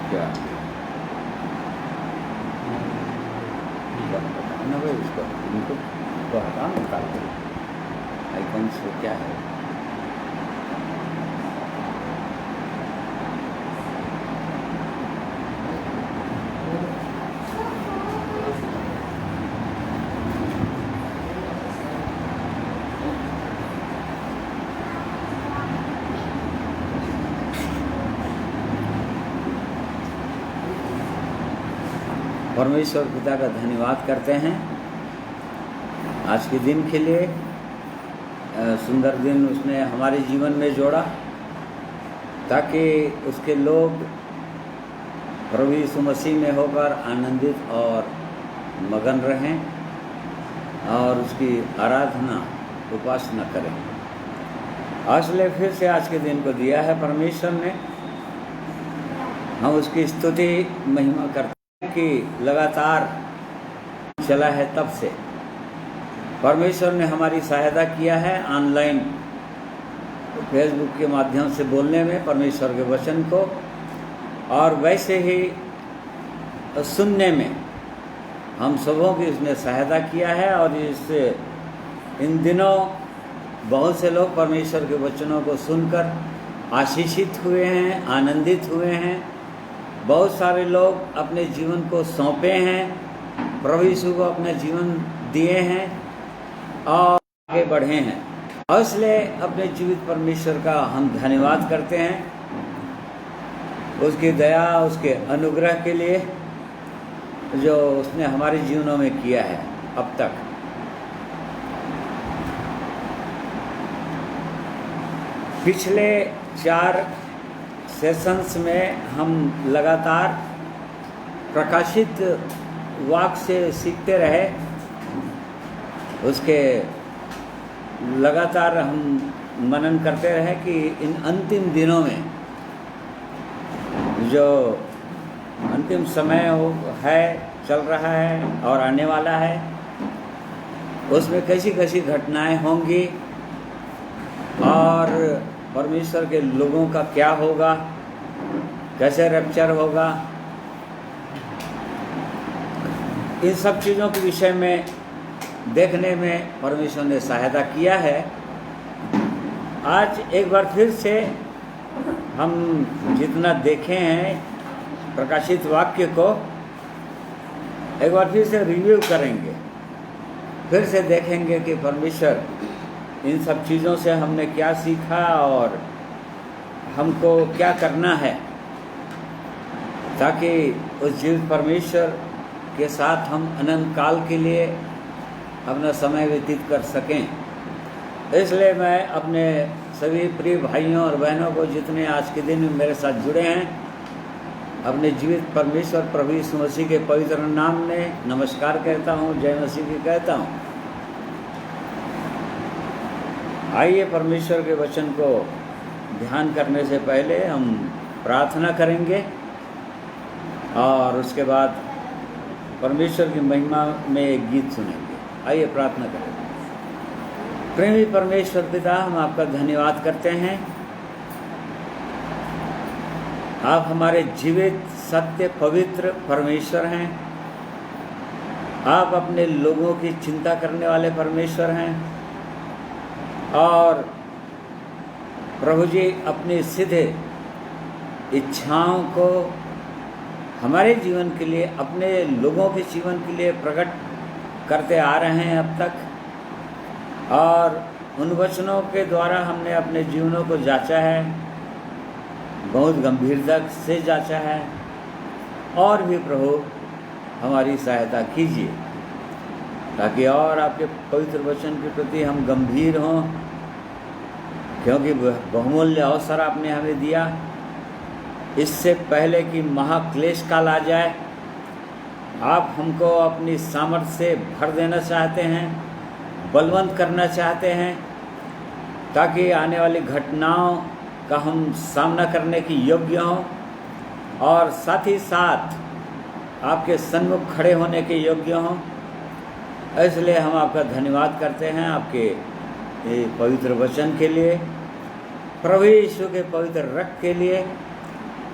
क्या ना भाई, उसको इनको तो हटा निकाल दो आइकन से। क्या है परमेश्वर पिता का धन्यवाद करते हैं आज के दिन के लिए। सुंदर दिन उसने हमारे जीवन में जोड़ा ताकि उसके लोग प्रभु यीशु मसीह में होकर आनंदित और मगन रहें और उसकी आराधना उपासना करें। इसलिए फिर से आज के दिन को दिया है परमेश्वर ने, हम उसकी स्तुति महिमा करते हैं कि लगातार चला है तब से परमेश्वर ने हमारी सहायता किया है ऑनलाइन फेसबुक के माध्यम से बोलने में परमेश्वर के वचन को, और वैसे ही सुनने में हम सबों की उसने सहायता किया है। और इन दिनों बहुत से लोग परमेश्वर के वचनों को सुनकर आशीषित हुए हैं, आनंदित हुए हैं। बहुत सारे लोग अपने जीवन को सौंपे हैं, प्रभु यीशु को अपना जीवन दिए हैं और आगे बढ़े हैं। और इसलिए अपने जीवित परमेश्वर का हम धन्यवाद करते हैं, उसकी दया, उसके अनुग्रह के लिए जो उसने हमारे जीवनों में किया है अब तक। पिछले 4 सेशंस में हम लगातार प्रकाशित वाक्य से सीखते रहे, उसके लगातार हम मनन करते रहे कि इन अंतिम दिनों में जो अंतिम समय है, चल रहा है और आने वाला है, उसमें कैसी कैसी घटनाएं होंगी और परमेश्वर के लोगों का क्या होगा, कैसे रैप्चर होगा, इन सब चीज़ों के विषय में देखने में परमेश्वर ने सहायता किया है। आज एक बार फिर से हम जितना देखे हैं प्रकाशित वाक्य को, एक बार फिर से रिव्यू करेंगे, फिर से देखेंगे कि परमेश्वर इन सब चीज़ों से हमने क्या सीखा और हमको क्या करना है, ताकि उस जीवित परमेश्वर के साथ हम अनंत काल के लिए अपना समय व्यतीत कर सकें। इसलिए मैं अपने सभी प्रिय भाइयों और बहनों को जितने आज के दिन में मेरे साथ जुड़े हैं, अपने जीवित परमेश्वर प्रभु यीशु मसीह के पवित्र नाम में नमस्कार कहता हूँ, जय मसीह की कहता हूँ। आइए परमेश्वर के वचन को ध्यान करने से पहले हम प्रार्थना करेंगे और उसके बाद परमेश्वर की महिमा में एक गीत सुनेंगे। आइए प्रार्थना करेंगे। प्रेमी परमेश्वर पिता, हम आपका धन्यवाद करते हैं। आप हमारे जीवित, सत्य, पवित्र परमेश्वर हैं। आप अपने लोगों की चिंता करने वाले परमेश्वर हैं और प्रभु जी अपनी सीधे इच्छाओं को हमारे जीवन के लिए, अपने लोगों के जीवन के लिए प्रकट करते आ रहे हैं अब तक, और उन वचनों के द्वारा हमने अपने जीवनों को जांचा है, बहुत गंभीरता से जांचा है। और भी प्रभु हमारी सहायता कीजिए ताकि और आपके पवित्र वचन के प्रति हम गंभीर हों, क्योंकि बहुमूल्य अवसर आपने हमें दिया। इससे पहले कि महाक्लेश काल आ जाए, आप हमको अपनी सामर्थ्य से भर देना चाहते हैं, बलवंत करना चाहते हैं, ताकि आने वाली घटनाओं का हम सामना करने की योग्य हों और साथ ही साथ आपके सन्मुख खड़े होने के योग्य हों। इसलिए हम आपका धन्यवाद करते हैं आपके पवित्र वचन के लिए, प्रभु यीशु के पवित्र रक्त के लिए,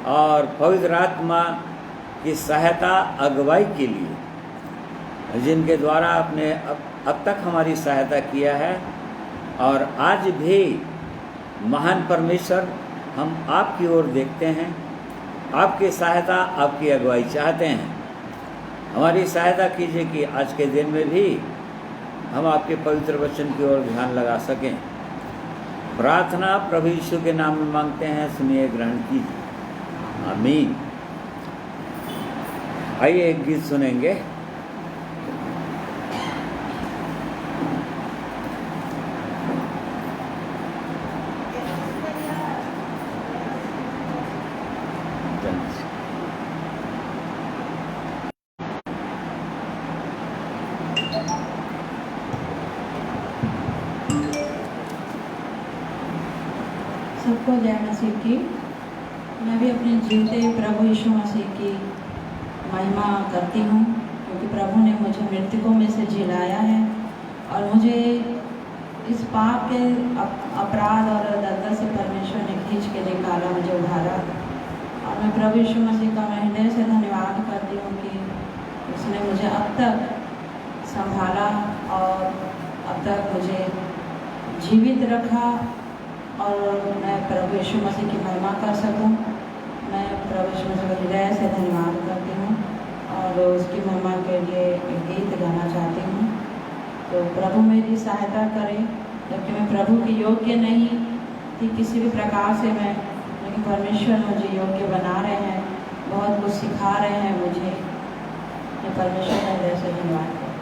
और पवित्र आत्मा की सहायता अगुवाई के लिए, जिनके द्वारा आपने अब तक हमारी सहायता किया है और आज भी महान परमेश्वर हम आपकी ओर देखते हैं, आपकी सहायता, आपकी अगुवाई चाहते हैं। हमारी सहायता कीजिए कि आज के दिन में भी हम आपके पवित्र वचन की ओर ध्यान लगा सकें। प्रार्थना प्रभु यीशु के नाम में मांगते हैं, सुनिए, ग्रहण कीजिए, आमीन। आइए एक गीत सुनेंगे। सबको जय मसीह की। मैं भी अपने जीवते प्रभु यीशु मसीह की महिमा करती हूँ, क्योंकि प्रभु ने मुझे मृतकों में से जिलाया है और मुझे इस पाप के अपराध और दलदल से परमेश्वर ने खींच के निकाला, मुझे उभारा। और मैं प्रभु यीशु मसीह का मैं हृदय से धन्यवाद करती हूँ कि उसने मुझे अब तक संभाला और अब तक मुझे जीवित रखा और मैं प्रभु यीशु मसीह की महिमा कर सकूं। मैं प्रभु यीशु मसीह का हृदय से धन्यवाद करती हूं और उसकी महिमा के लिए एक गीत गाना चाहती हूं। तो प्रभु मेरी सहायता करें, जबकि मैं प्रभु की योग्य नहीं थी किसी भी प्रकार से मैं, लेकिन परमेश्वर मुझे योग्य बना रहे हैं, बहुत कुछ सिखा रहे हैं मुझे। मैं परमेश्वर का हृदय से धन्यवाद करती हूँ।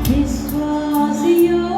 विश्वासियों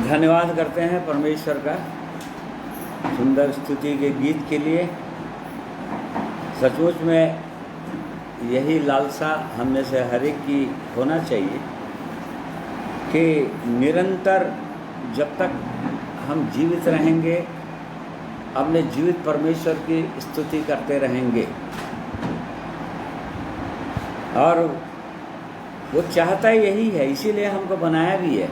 धन्यवाद करते हैं परमेश्वर का सुंदर स्तुति के गीत के लिए। सचमुच में यही लालसा हम में से हर एक की होना चाहिए कि निरंतर जब तक हम जीवित रहेंगे अपने जीवित परमेश्वर की स्तुति करते रहेंगे। और वो चाहता यही है, इसीलिए हमको बनाया भी है,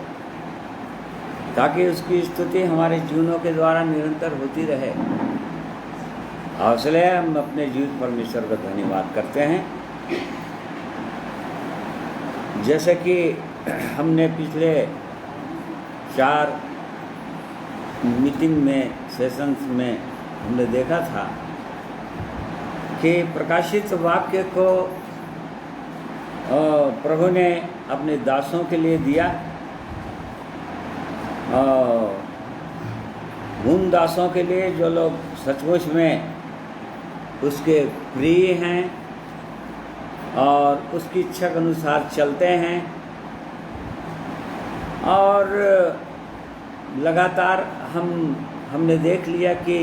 ताकि उसकी स्तुति हमारे जीवनों के द्वारा निरंतर होती रहे। और इसलिए हम अपने जीवित परमेश्वर का धन्यवाद करते हैं। जैसे कि हमने पिछले 4 मीटिंग में सेशंस में हमने देखा था कि प्रकाशित वाक्य को प्रभु ने अपने दासों के लिए दिया, उन दासों के लिए जो लोग सचमुच में उसके प्रिय हैं और उसकी इच्छा के अनुसार चलते हैं। और लगातार हमने देख लिया कि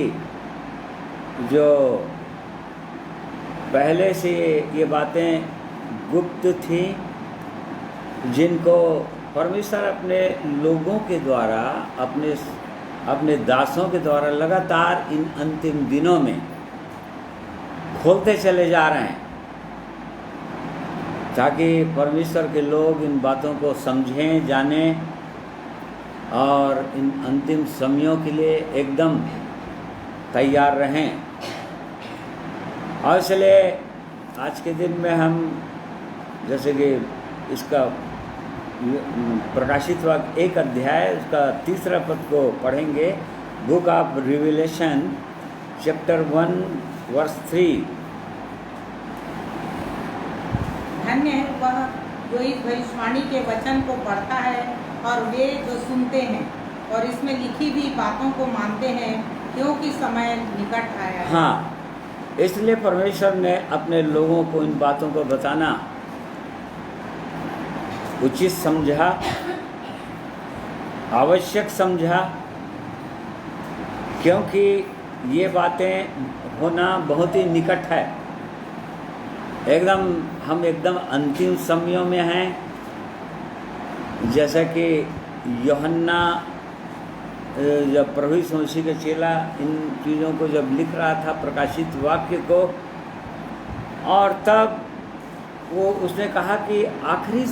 जो पहले से ये बातें गुप्त थी, जिनको परमेश्वर अपने लोगों के द्वारा अपने दासों के द्वारा लगातार इन अंतिम दिनों में खोलते चले जा रहे हैं, ताकि परमेश्वर के लोग इन बातों को समझें, जानें और इन अंतिम समयों के लिए एकदम तैयार रहें। और इसलिए आज के दिन में हम जैसे कि इसका प्रकाशित वाक्य 1 अध्याय उसका 3 पद को पढ़ेंगे। Book of Revelation chapter 1 verse 3। धन्य है वह जो इस भविष्यवाणी के वचन को पढ़ता है और वे जो सुनते हैं और इसमें लिखी हुई बातों को मानते हैं, क्योंकि समय निकट आया है। हाँ, इसलिए परमेश्वर ने अपने लोगों को इन बातों को बताना उचित समझा, आवश्यक समझा, क्योंकि ये बातें होना बहुत ही निकट है। हम एकदम अंतिम समयों में हैं। जैसा कि यूहन्ना जब प्रभु यीशु मसीह का चेला इन चीज़ों को जब लिख रहा था प्रकाशित वाक्य को, और तब वो उसने कहा कि आखिरी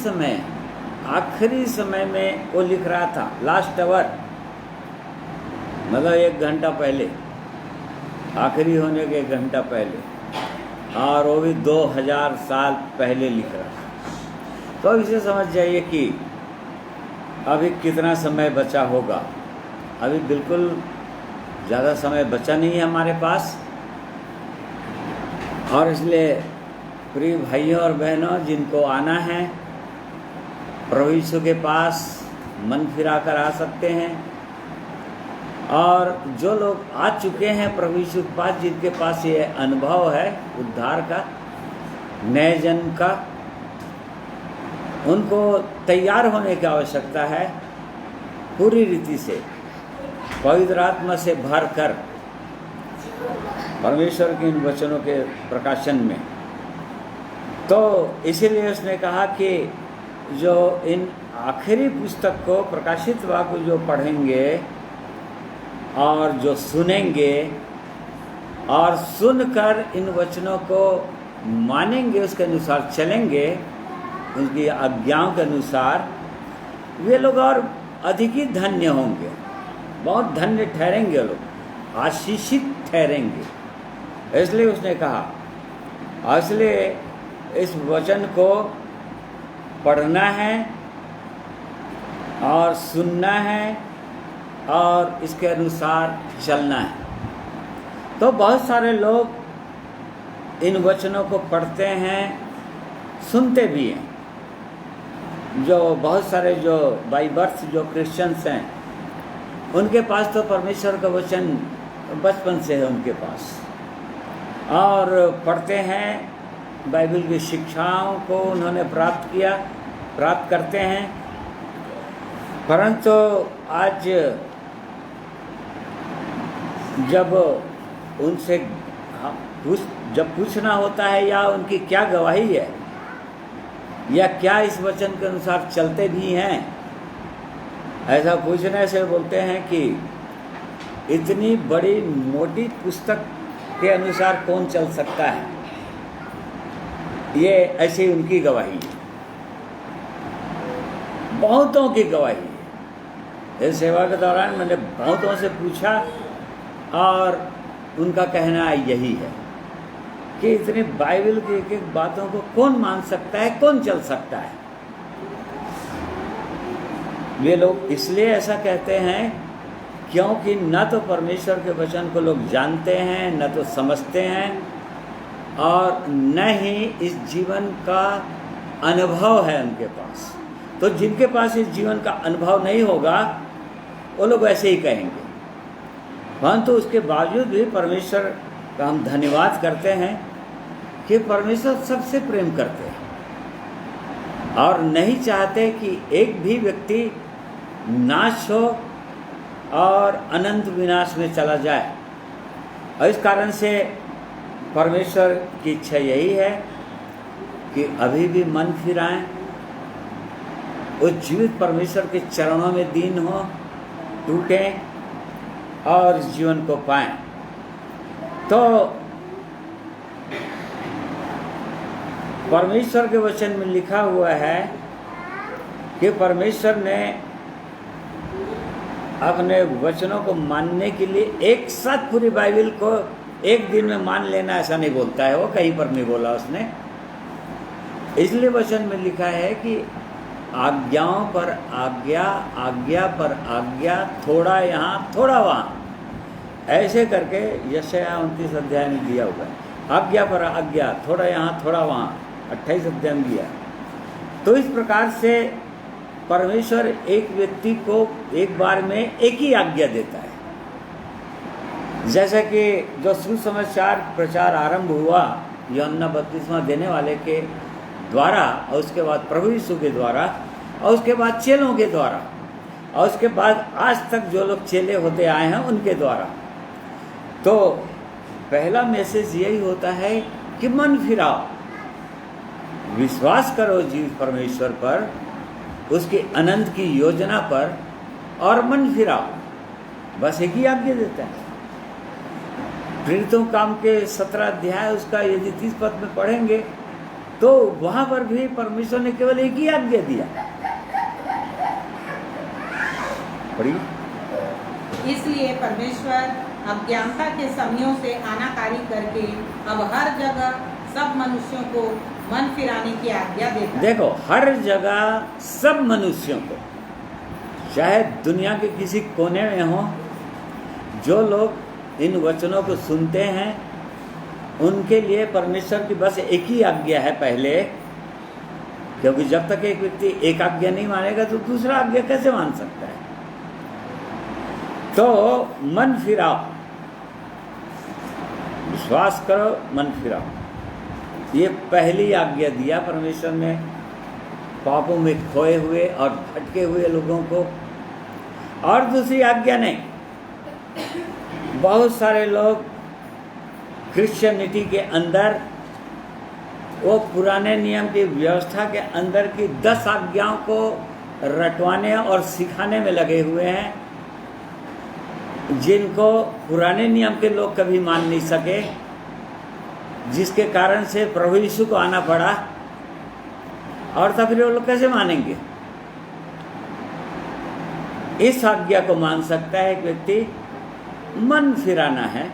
समय में वो लिख रहा था, लास्ट आवर, मतलब 1 घंटा पहले, आखिरी होने के 1 घंटा पहले, और वो भी 2000 साल पहले लिख रहा था। तो इसे समझ जाइए कि अभी कितना समय बचा होगा। अभी बिल्कुल ज़्यादा समय बचा नहीं है हमारे पास। और इसलिए प्रिय भाइयों और बहनों, जिनको आना है प्रभु यीशु के पास मन फिरा कर आ सकते हैं। और जो लोग आ चुके हैं प्रभु यीशु के पास, जिनके पास ये अनुभव है उद्धार का, नए जन्म का, उनको तैयार होने की आवश्यकता है पूरी रीति से, पवित्र आत्मा से भर कर परमेश्वर के इन वचनों के प्रकाशन में। तो इसीलिए उसने कहा कि जो इन आखिरी पुस्तक को प्रकाशित वाक्य जो पढ़ेंगे और जो सुनेंगे और सुनकर इन वचनों को मानेंगे, उसके अनुसार चलेंगे, उनकी आज्ञाओं के अनुसार, वे लोग और अधिक ही धन्य होंगे, बहुत धन्य ठहरेंगे, लोग आशीषित ठहरेंगे। इसलिए उसने कहा, इसलिए इस वचन को पढ़ना है और सुनना है और इसके अनुसार चलना है। तो बहुत सारे लोग इन वचनों को पढ़ते हैं, सुनते भी हैं। जो बहुत सारे जो बाय बर्थ जो क्रिश्चियंस हैं, उनके पास तो परमेश्वर का वचन बचपन से है उनके पास, और पढ़ते हैं, बाइबल की शिक्षाओं को उन्होंने प्राप्त करते हैं। परंतु आज जब उनसे जब पूछना होता है या उनकी क्या गवाही है या क्या इस वचन के अनुसार चलते भी हैं, ऐसा पूछने से बोलते हैं कि इतनी बड़ी मोटी पुस्तक के अनुसार कौन चल सकता है। ये ऐसी उनकी गवाही है, बहुतों की गवाही है। इस सेवा के दौरान मैंने बहुतों से पूछा और उनका कहना यही है कि इतनी बाइबल की एक एक बातों को कौन मान सकता है, कौन चल सकता है। वे लोग इसलिए ऐसा कहते हैं क्योंकि न तो परमेश्वर के वचन को लोग जानते हैं, न तो समझते हैं, और न ही इस जीवन का अनुभव है उनके पास। तो जिनके पास इस जीवन का अनुभव नहीं होगा वो लोग ऐसे ही कहेंगे। परंतु उसके बावजूद भी परमेश्वर का हम धन्यवाद करते हैं कि परमेश्वर सबसे प्रेम करते हैं और नहीं चाहते कि एक भी व्यक्ति नाश हो और अनंत विनाश में चला जाए। और इस कारण से परमेश्वर की इच्छा यही है कि अभी भी मन फिराएं, उस जीवित परमेश्वर के चरणों में दीन हो, टूटें और इस जीवन को पाएं। तो परमेश्वर के वचन में लिखा हुआ है कि परमेश्वर ने अपने वचनों को मानने के लिए एक साथ पूरी बाइबल को एक दिन में मान लेना ऐसा नहीं बोलता है, वो कहीं पर नहीं बोला उसने। इसलिए वचन में लिखा है कि आज्ञाओं पर आज्ञा, आज्ञा पर आज्ञा, थोड़ा यहाँ थोड़ा वहाँ, ऐसे करके यशायाह 29 अध्याय में दिया हुआ है। आज्ञा पर आज्ञा, थोड़ा यहाँ थोड़ा वहाँ, 28 अध्याय में दिया। तो इस प्रकार से परमेश्वर एक व्यक्ति को एक बार में एक ही आज्ञा देता है। जैसे कि जो सुसमाचार प्रचार आरंभ हुआ यूहन्ना बपतिस्मा देने वाले के द्वारा, और उसके बाद प्रभु यीशु के द्वारा, और उसके बाद चेलों के द्वारा, और उसके बाद आज तक जो लोग चेले होते आए हैं उनके द्वारा। तो पहला मैसेज यही होता है कि मन फिराओ, विश्वास करो जीवित परमेश्वर पर, उसकी अनंत की योजना पर, और मन फिराओ। बस एक ही आज्ञा देता है। प्रेरितों काम के 17 अध्याय उसका यदि 30 पद में पढ़ेंगे तो वहां पर भी परमेश्वर ने केवल एक ही आज्ञा दिया। पढ़िए। इसलिए परमेश्वर अज्ञानता के समयों से आनाकानी करके अब हर जगह सब मनुष्यों को मन फिराने की आज्ञा देता है। देखो, हर जगह सब मनुष्यों को, चाहे दुनिया के किसी कोने में हो, जो लोग इन वचनों को सुनते हैं उनके लिए परमेश्वर की बस एक ही आज्ञा है पहले, क्योंकि जब तक एक व्यक्ति एक आज्ञा नहीं मानेगा तो दूसरा आज्ञा कैसे मान सकता है। तो मन फिराओ, विश्वास करो, मन फिराओ, ये पहली आज्ञा दिया परमेश्वर ने पापों में खोए हुए और भटके हुए लोगों को। और दूसरी आज्ञा नहीं। बहुत सारे लोग क्रिश्चियनिटी के अंदर वो पुराने नियम की व्यवस्था के अंदर की 10 आज्ञाओं को रटवाने और सिखाने में लगे हुए हैं, जिनको पुराने नियम के लोग कभी मान नहीं सके, जिसके कारण से प्रभु यीशु को आना पड़ा। और तब फिर वो लोग कैसे मानेंगे? इस आज्ञा को मान सकता है एक व्यक्ति, मन फिराना है।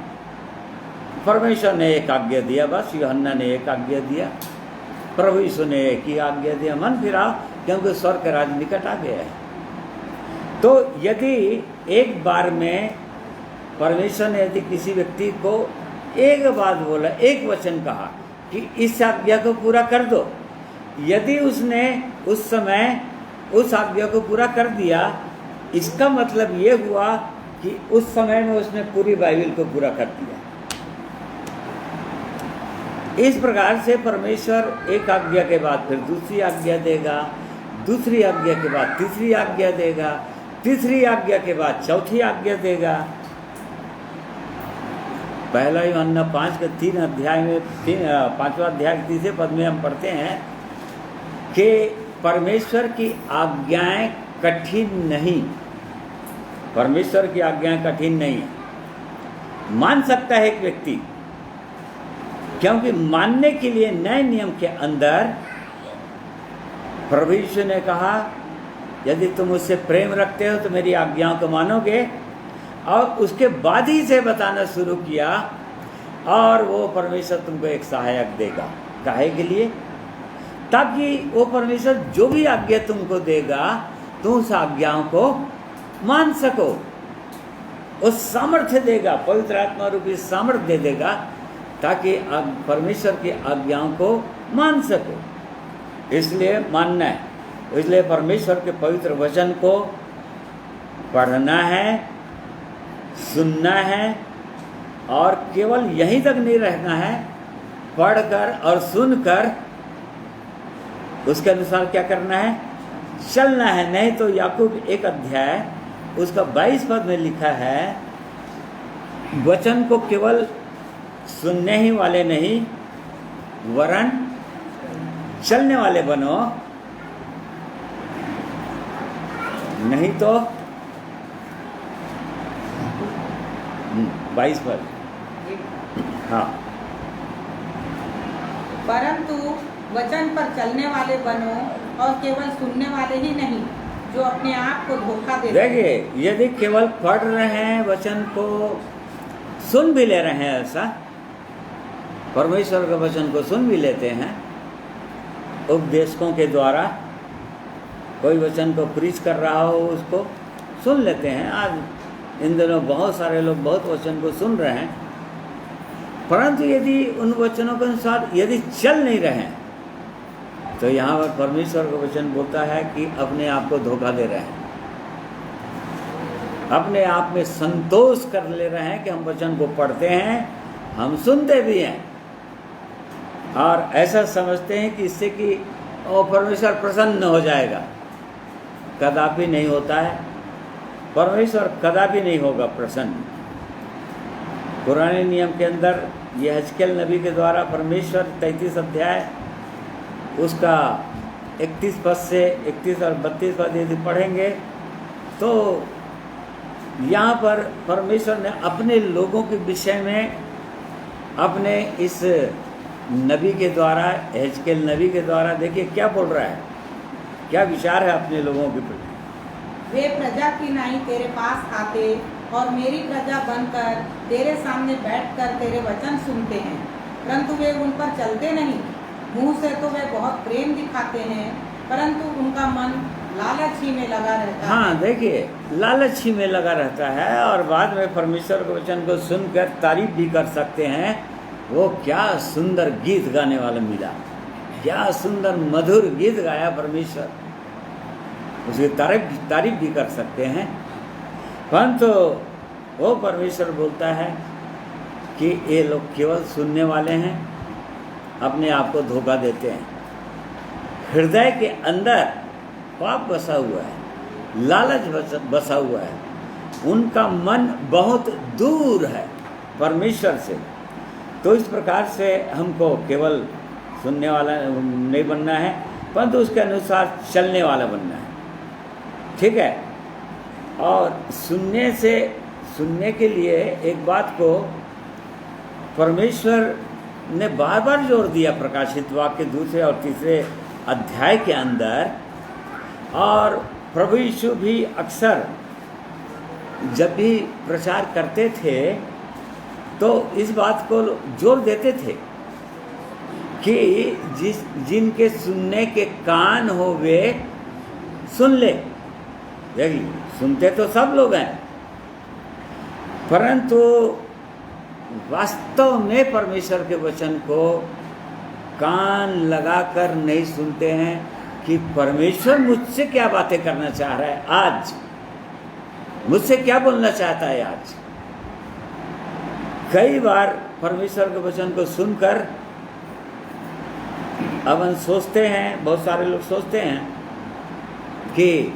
परमेश्वर ने एक आज्ञा दिया, बस यूहन्ना ने एक आज्ञा दिया, प्रभु यीशु ने एक ही आज्ञा दिया, मन फिराओ, क्योंकि स्वर्ग का राज निकट आ गया है। तो यदि एक बार में परमेश्वर ने यदि किसी व्यक्ति को एक बात बोला, एक वचन कहा कि इस आज्ञा को पूरा कर दो, यदि उसने उस समय उस आज्ञा को पूरा कर दिया, इसका मतलब ये हुआ कि उस समय में उसने पूरी बाइबल को पूरा कर दिया। इस प्रकार से परमेश्वर एक आज्ञा के बाद फिर दूसरी आज्ञा देगा, दूसरी आज्ञा के बाद तीसरी आज्ञा देगा, तीसरी आज्ञा के बाद चौथी आज्ञा देगा। पहला यूहन्ना 5 के 3 अध्याय में 5वां अध्याय के 3 पद में हम पढ़ते हैं कि परमेश्वर की आज्ञाएं कठिन नहीं, परमेश्वर की आज्ञाएं कठिन नहीं है। मान सकता है एक व्यक्ति, क्योंकि मानने के लिए नए नियम के अंदर प्रभु यीशु ने कहा यदि तुम उससे प्रेम रखते हो तो मेरी आज्ञाओं को मानोगे, और उसके बाद ही से बताना शुरू किया और वो परमेश्वर तुमको एक सहायक देगा। काहे के लिए? ताकि वो परमेश्वर जो भी आज्ञा तुमको देगा तुम उस आज्ञाओं को मान सको। उस सामर्थ्य देगा, पवित्र आत्मा रूपी सामर्थ्य दे देगा ताकि परमेश्वर की आज्ञाओं को मान सको। इसलिए मानना है, इसलिए परमेश्वर के पवित्र वचन को पढ़ना है, सुनना है, और केवल यहीं तक नहीं रहना है, पढ़कर और सुनकर उसके अनुसार क्या करना है, चलना है। नहीं तो याकूब 1 अध्याय उसका 22 पद में लिखा है, वचन को केवल सुनने ही वाले नहीं वरन चलने वाले बनो, नहीं तो 22 पद। हाँ, परंतु वचन पर चलने वाले बनो और केवल सुनने वाले ही नहीं जो अपने आप को धोखा देते हैं। देखिए, यदि केवल पढ़ रहे हैं वचन को, सुन भी ले रहे हैं, ऐसा परमेश्वर के वचन को सुन भी लेते हैं उपदेशकों के द्वारा, कोई वचन को प्रीच कर रहा हो उसको सुन लेते हैं। आज इन दिनों बहुत सारे लोग बहुत वचन को सुन रहे हैं, परंतु यदि उन वचनों के अनुसार यदि चल नहीं रहे हैं तो यहाँ पर परमेश्वर का वचन बोलता है कि अपने आप को धोखा दे रहे हैं, अपने आप में संतोष कर ले रहे हैं कि हम वचन को पढ़ते हैं, हम सुनते भी हैं, और ऐसा समझते हैं कि इससे कि वो परमेश्वर प्रसन्न हो जाएगा। कदापि नहीं होता है, परमेश्वर कदापि नहीं होगा प्रसन्न। पुराने नियम के अंदर यहेजकेल नबी के द्वारा परमेश्वर 33 अध्याय उसका 31 पद से 31 और 32 पद यदि पढ़ेंगे तो यहाँ पर परमेश्वर ने अपने लोगों के विषय में अपने इस नबी के द्वारा, यहेजकेल नबी के द्वारा, देखिए क्या बोल रहा है, क्या विचार है अपने लोगों के प्रति। वे प्रजा की नाई तेरे पास आते और मेरी प्रजा बनकर तेरे सामने बैठकर तेरे वचन सुनते हैं, परंतु वे उन पर चलते नहीं। मुंह से तो वे बहुत प्रेम दिखाते हैं, परंतु उनका मन लालच ही में लगा रहता है। हाँ, देखिए, लालच ही में लगा रहता है, और बाद में परमेश्वर के वचन को सुनकर तारीफ भी कर सकते हैं। वो क्या सुंदर गीत गाने वाला मिला, क्या सुंदर मधुर गीत गाया परमेश्वर, उसकी तारीफ भी कर सकते हैं। परंतु वो परमेश्वर बोलता है कि ये लोग केवल सुनने वाले हैं, अपने आप को धोखा देते हैं। हृदय के अंदर पाप बसा हुआ है, लालच बसा हुआ है, उनका मन बहुत दूर है परमेश्वर से। तो इस प्रकार से हमको केवल सुनने वाला नहीं बनना है, परंतु उसके अनुसार चलने वाला बनना है। ठीक है, और सुनने के लिए एक बात को परमेश्वर ने बार बार जोर दिया प्रकाशित वाक्य 2 और 3 अध्याय के अंदर, और प्रभु यीशु भी अक्सर जब भी प्रचार करते थे तो इस बात को जोर देते थे कि जिनके सुनने के कान हो वे सुन ले। देखिए, सुनते तो सब लोग हैं, परंतु वास्तव में परमेश्वर के वचन को कान लगाकर नहीं सुनते हैं कि परमेश्वर मुझसे क्या बातें करना चाह रहा है आज, मुझसे क्या बोलना चाहता है आज। कई बार परमेश्वर के वचन को सुनकर अब हम सोचते हैं, बहुत सारे लोग सोचते हैं कि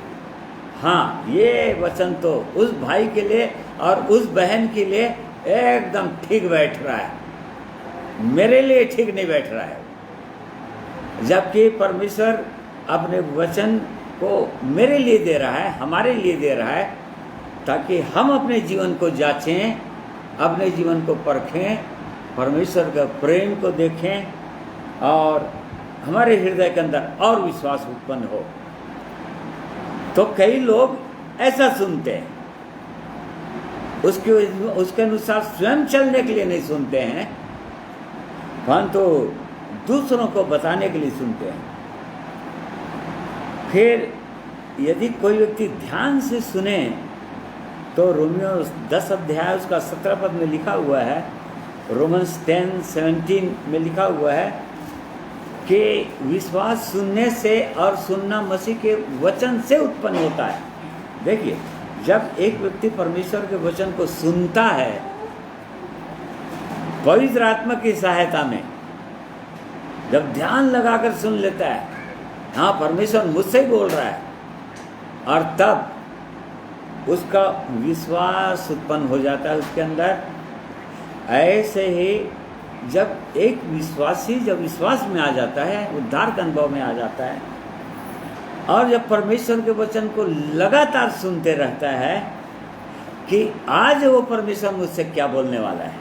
हाँ, ये वचन तो उस भाई के लिए और उस बहन के लिए एकदम ठीक बैठ रहा है, मेरे लिए ठीक नहीं बैठ रहा है। जबकि परमेश्वर अपने वचन को मेरे लिए दे रहा है, हमारे लिए दे रहा है, ताकि हम अपने जीवन को जांचें, अपने जीवन को परखें, परमेश्वर का प्रेम को देखें और हमारे हृदय के अंदर और विश्वास उत्पन्न हो। तो कई लोग ऐसा सुनते हैं, उसके अनुसार स्वयं चलने के लिए नहीं सुनते हैं, परंतु दूसरों को बताने के लिए सुनते हैं। फिर यदि कोई व्यक्ति ध्यान से सुने तो रोमियो 10 अध्याय उसका 17 पद में लिखा हुआ है, रोमन्स 10:17 में लिखा हुआ है कि विश्वास सुनने से और सुनना मसीह के वचन से उत्पन्न होता है। देखिए, जब एक व्यक्ति परमेश्वर के वचन को सुनता है पवित्र आत्मा की सहायता में, जब ध्यान लगाकर सुन लेता है, हाँ परमेश्वर मुझसे ही बोल रहा है, और तब उसका विश्वास उत्पन्न हो जाता है उसके अंदर। ऐसे ही जब एक विश्वासी जब विश्वास में आ जाता है, उद्धार का अनुभव में आ जाता है, और जब परमेश्वर के वचन को लगातार सुनते रहता है कि आज वो परमेश्वर मुझसे क्या बोलने वाला है,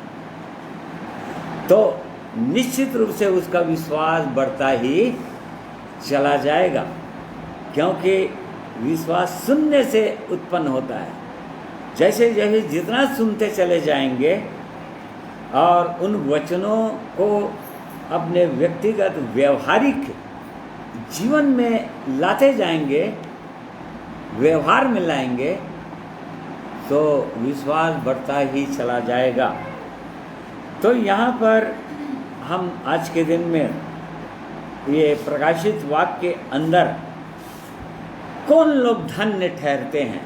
तो निश्चित रूप से उसका विश्वास बढ़ता ही चला जाएगा, क्योंकि विश्वास सुनने से उत्पन्न होता है। जैसे जैसे जितना सुनते चले जाएंगे और उन वचनों को अपने व्यक्तिगत व्यवहारिक जीवन में लाते जाएंगे, व्यवहार में लाएंगे, तो विश्वास बढ़ता ही चला जाएगा। तो यहाँ पर हम आज के दिन में ये प्रकाशित वाक्य के अंदर कौन लोग धन्य ठहरते हैं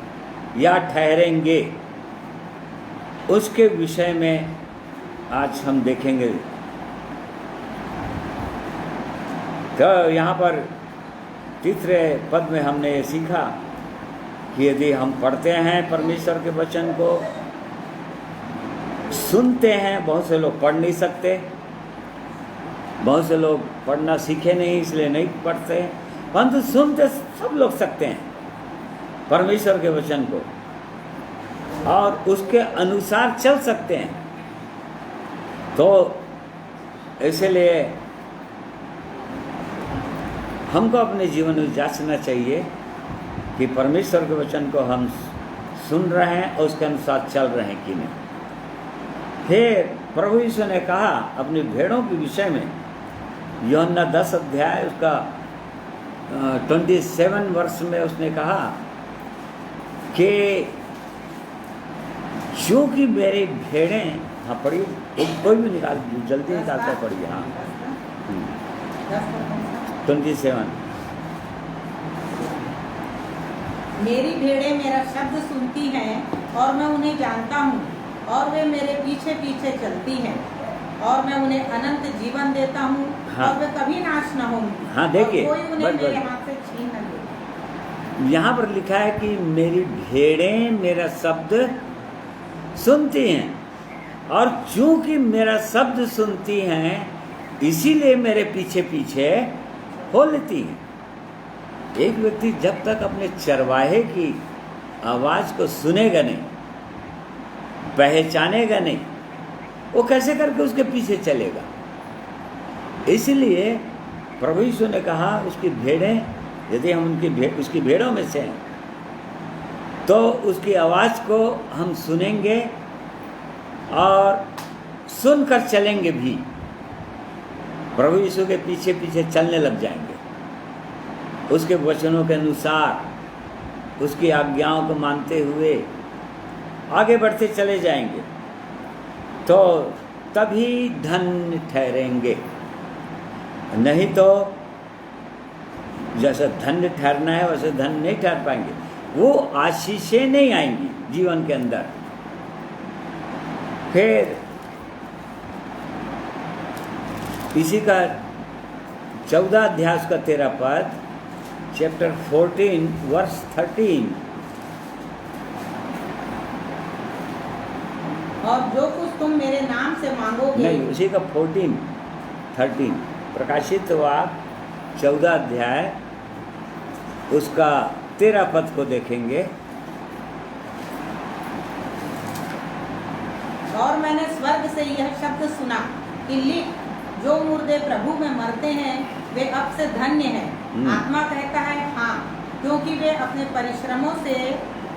या ठहरेंगे, उसके विषय में आज हम देखेंगे। तो यहाँ पर तीसरे पद में हमने ये सीखा कि यदि हम पढ़ते हैं परमेश्वर के वचन को, सुनते हैं, बहुत से लोग पढ़ नहीं सकते, बहुत से लोग पढ़ना सीखे नहीं इसलिए नहीं पढ़ते, परंतु सुनते सब लोग सकते हैं परमेश्वर के वचन को और उसके अनुसार चल सकते हैं। तो इसलिए हमको अपने जीवन में जांचना चाहिए कि परमेश्वर के वचन को हम सुन रहे हैं और उसके अनुसार चल रहे हैं कि नहीं। फिर प्रभु यीशु ने कहा अपनी भेड़ों के विषय में, यूहन्ना 10 अध्याय उसका 27 वर्ष में उसने कहा कि क्योंकि मेरी भेड़ें, हाँ पढ़िए, कोई भी निकाल, जल्दी निकाल कर पढ़िए। हाँ 27। मेरी भेड़ें मेरा शब्द सुनती हैं और मैं उन्हें जानता हूँ और वे मेरे पीछे पीछे चलती हैं और मैं उन्हें अनंत जीवन देता हूँ। हाँ। और वे कभी नाश न होंगी। हाँ देखिए, कोई उन्हें मेरे हाथ से छीन न ले। यहाँ पर लिखा है कि मेरी भेड़ें मेरा शब्द सुनती हैं और चूंकि मेरा शब्द सुनती हैं इसीलिए मेरे पीछे पीछे हो लेती हैं। एक व्यक्ति जब तक अपने चरवाहे की आवाज़ को सुनेगा नहीं, पहचानेगा नहीं, वो कैसे करके उसके पीछे चलेगा। इसलिए प्रभु यीशु ने कहा उसकी भेड़ें, यदि हम उसकी भेड़ों में से हैं तो उसकी आवाज़ को हम सुनेंगे और सुनकर चलेंगे भी, प्रभु यीशु के पीछे पीछे चलने लग जाएंगे, उसके वचनों के अनुसार, उसकी आज्ञाओं को मानते हुए आगे बढ़ते चले जाएंगे, तो तभी धन्य ठहरेंगे। नहीं तो जैसा धन्य ठहरना है वैसे धन्य नहीं ठहर पाएंगे, वो आशीषें नहीं आएंगी जीवन के अंदर। फिर इसी का 14 अध्याय का 13 पद, चैप्टर 14 वर्स 13 और जो कुछ तुम मेरे नाम से मांगोगे नहीं, उसी का 13 प्रकाशित वाक्य 14 अध्याय उसका 13 पद को देखेंगे। और मैंने स्वर्ग से यह शब्द सुना कि लिख, जो मुर्दे प्रभु में मरते हैं वे अब से धन्य हैं। आत्मा कहता है हाँ, क्योंकि वे अपने परिश्रमों से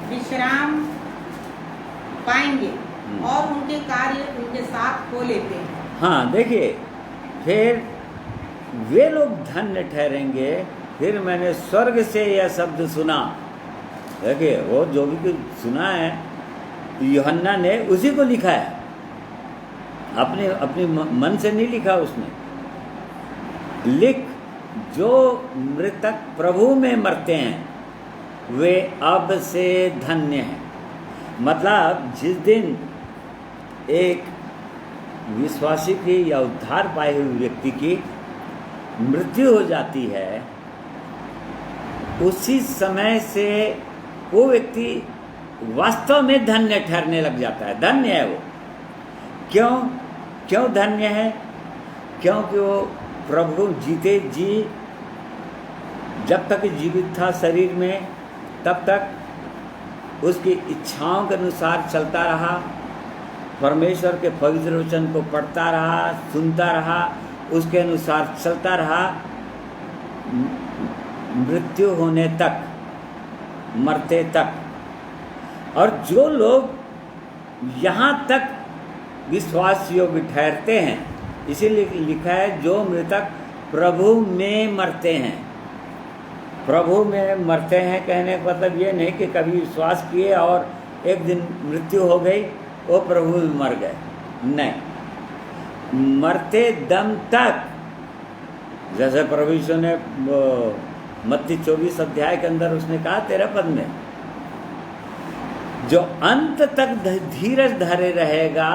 विश्राम पाएंगे और उनके कार्य उनके साथ हो लेते हैं। हाँ, देखिए, फिर वे लोग धन्य ठहरेंगे। फिर मैंने स्वर्ग से यह शब्द सुना। देखिए, वो जो भी कुछ सुना है यूहन्ना ने उसी को लिखा है, अपने मन से नहीं लिखा उसने। लिख, जो मृतक प्रभु में मरते हैं वे अब से धन्य हैं। मतलब जिस दिन एक विश्वासी की या उद्धार पाए हुए व्यक्ति की मृत्यु हो जाती है, उसी समय से वो व्यक्ति वास्तव में धन्य ठहरने लग जाता है। धन्य है वो। क्यों धन्य है? क्योंकि वो प्रभु जीते जी जब तक जीवित था शरीर में, तब तक उसकी इच्छाओं के अनुसार चलता रहा, परमेश्वर के पवित्र वचन को पढ़ता रहा, सुनता रहा, उसके अनुसार चलता रहा, मृत्यु होने तक, मरते तक। और जो लोग यहाँ तक विश्वास योग्य ठहरते हैं, इसीलिए लिखा है जो मृतक प्रभु में मरते हैं। प्रभु में मरते हैं कहने का मतलब ये नहीं कि कभी विश्वास किए और एक दिन मृत्यु हो गई, वो प्रभु में मर गए। नहीं, मरते दम तक, जैसे प्रभु यीशु ने मत्ती 24 अध्याय के अंदर उसने कहा 13 पद में, जो अंत तक धीरज धरे रहेगा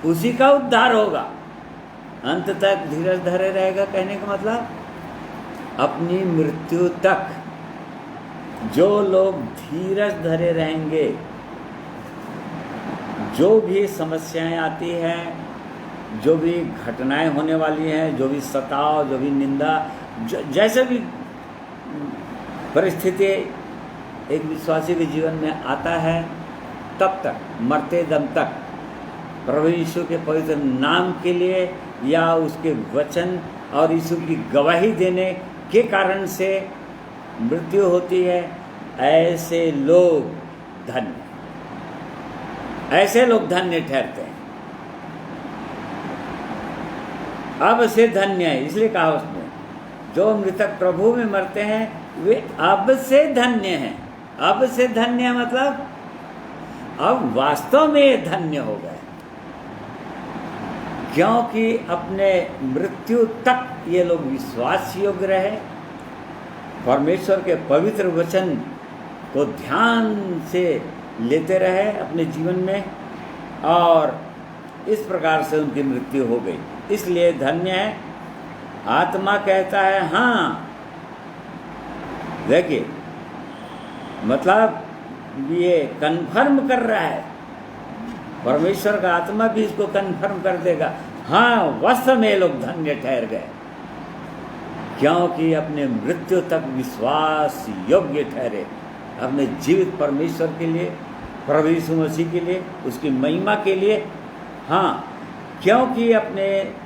उसी का उद्धार होगा। अंत तक धीरज धरे रहेगा कहने का मतलब अपनी मृत्यु तक जो लोग धीरज धरे रहेंगे, जो भी समस्याएं आती हैं, जो भी घटनाएं होने वाली हैं, जो भी सताव, जो भी निंदा, जैसे भी परिस्थिति एक विश्वासी के जीवन में आता है, तब तक, मरते दम तक प्रभु यीशु के पवित्र नाम के लिए या उसके वचन और यीशु की गवाही देने के कारण से मृत्यु होती है। ऐसे लोग धन्य, ऐसे लोग धन्य ठहरते हैं। अब से धन्य है, इसलिए कहा उसने जो मृतक प्रभु में मरते हैं वे अब से धन्य हैं। अब से धन्य मतलब अब वास्तव में धन्य हो गए, क्योंकि अपने मृत्यु तक ये लोग विश्वास योग्य रहे, परमेश्वर के पवित्र वचन को ध्यान से लेते रहे अपने जीवन में, और इस प्रकार से उनकी मृत्यु हो गई। इसलिए धन्य है। आत्मा कहता है हाँ। देखिए, मतलब ये कन्फर्म कर रहा है, परमेश्वर का आत्मा भी इसको कन्फर्म कर देगा, हाँ वास्तव में लोग धन्य ठहर गए, क्योंकि अपने मृत्यु तक विश्वास योग्य ठहरे, अपने जीवित परमेश्वर के लिए, प्रभु यीशु मसीह के लिए, उसकी महिमा के लिए। हाँ, क्योंकि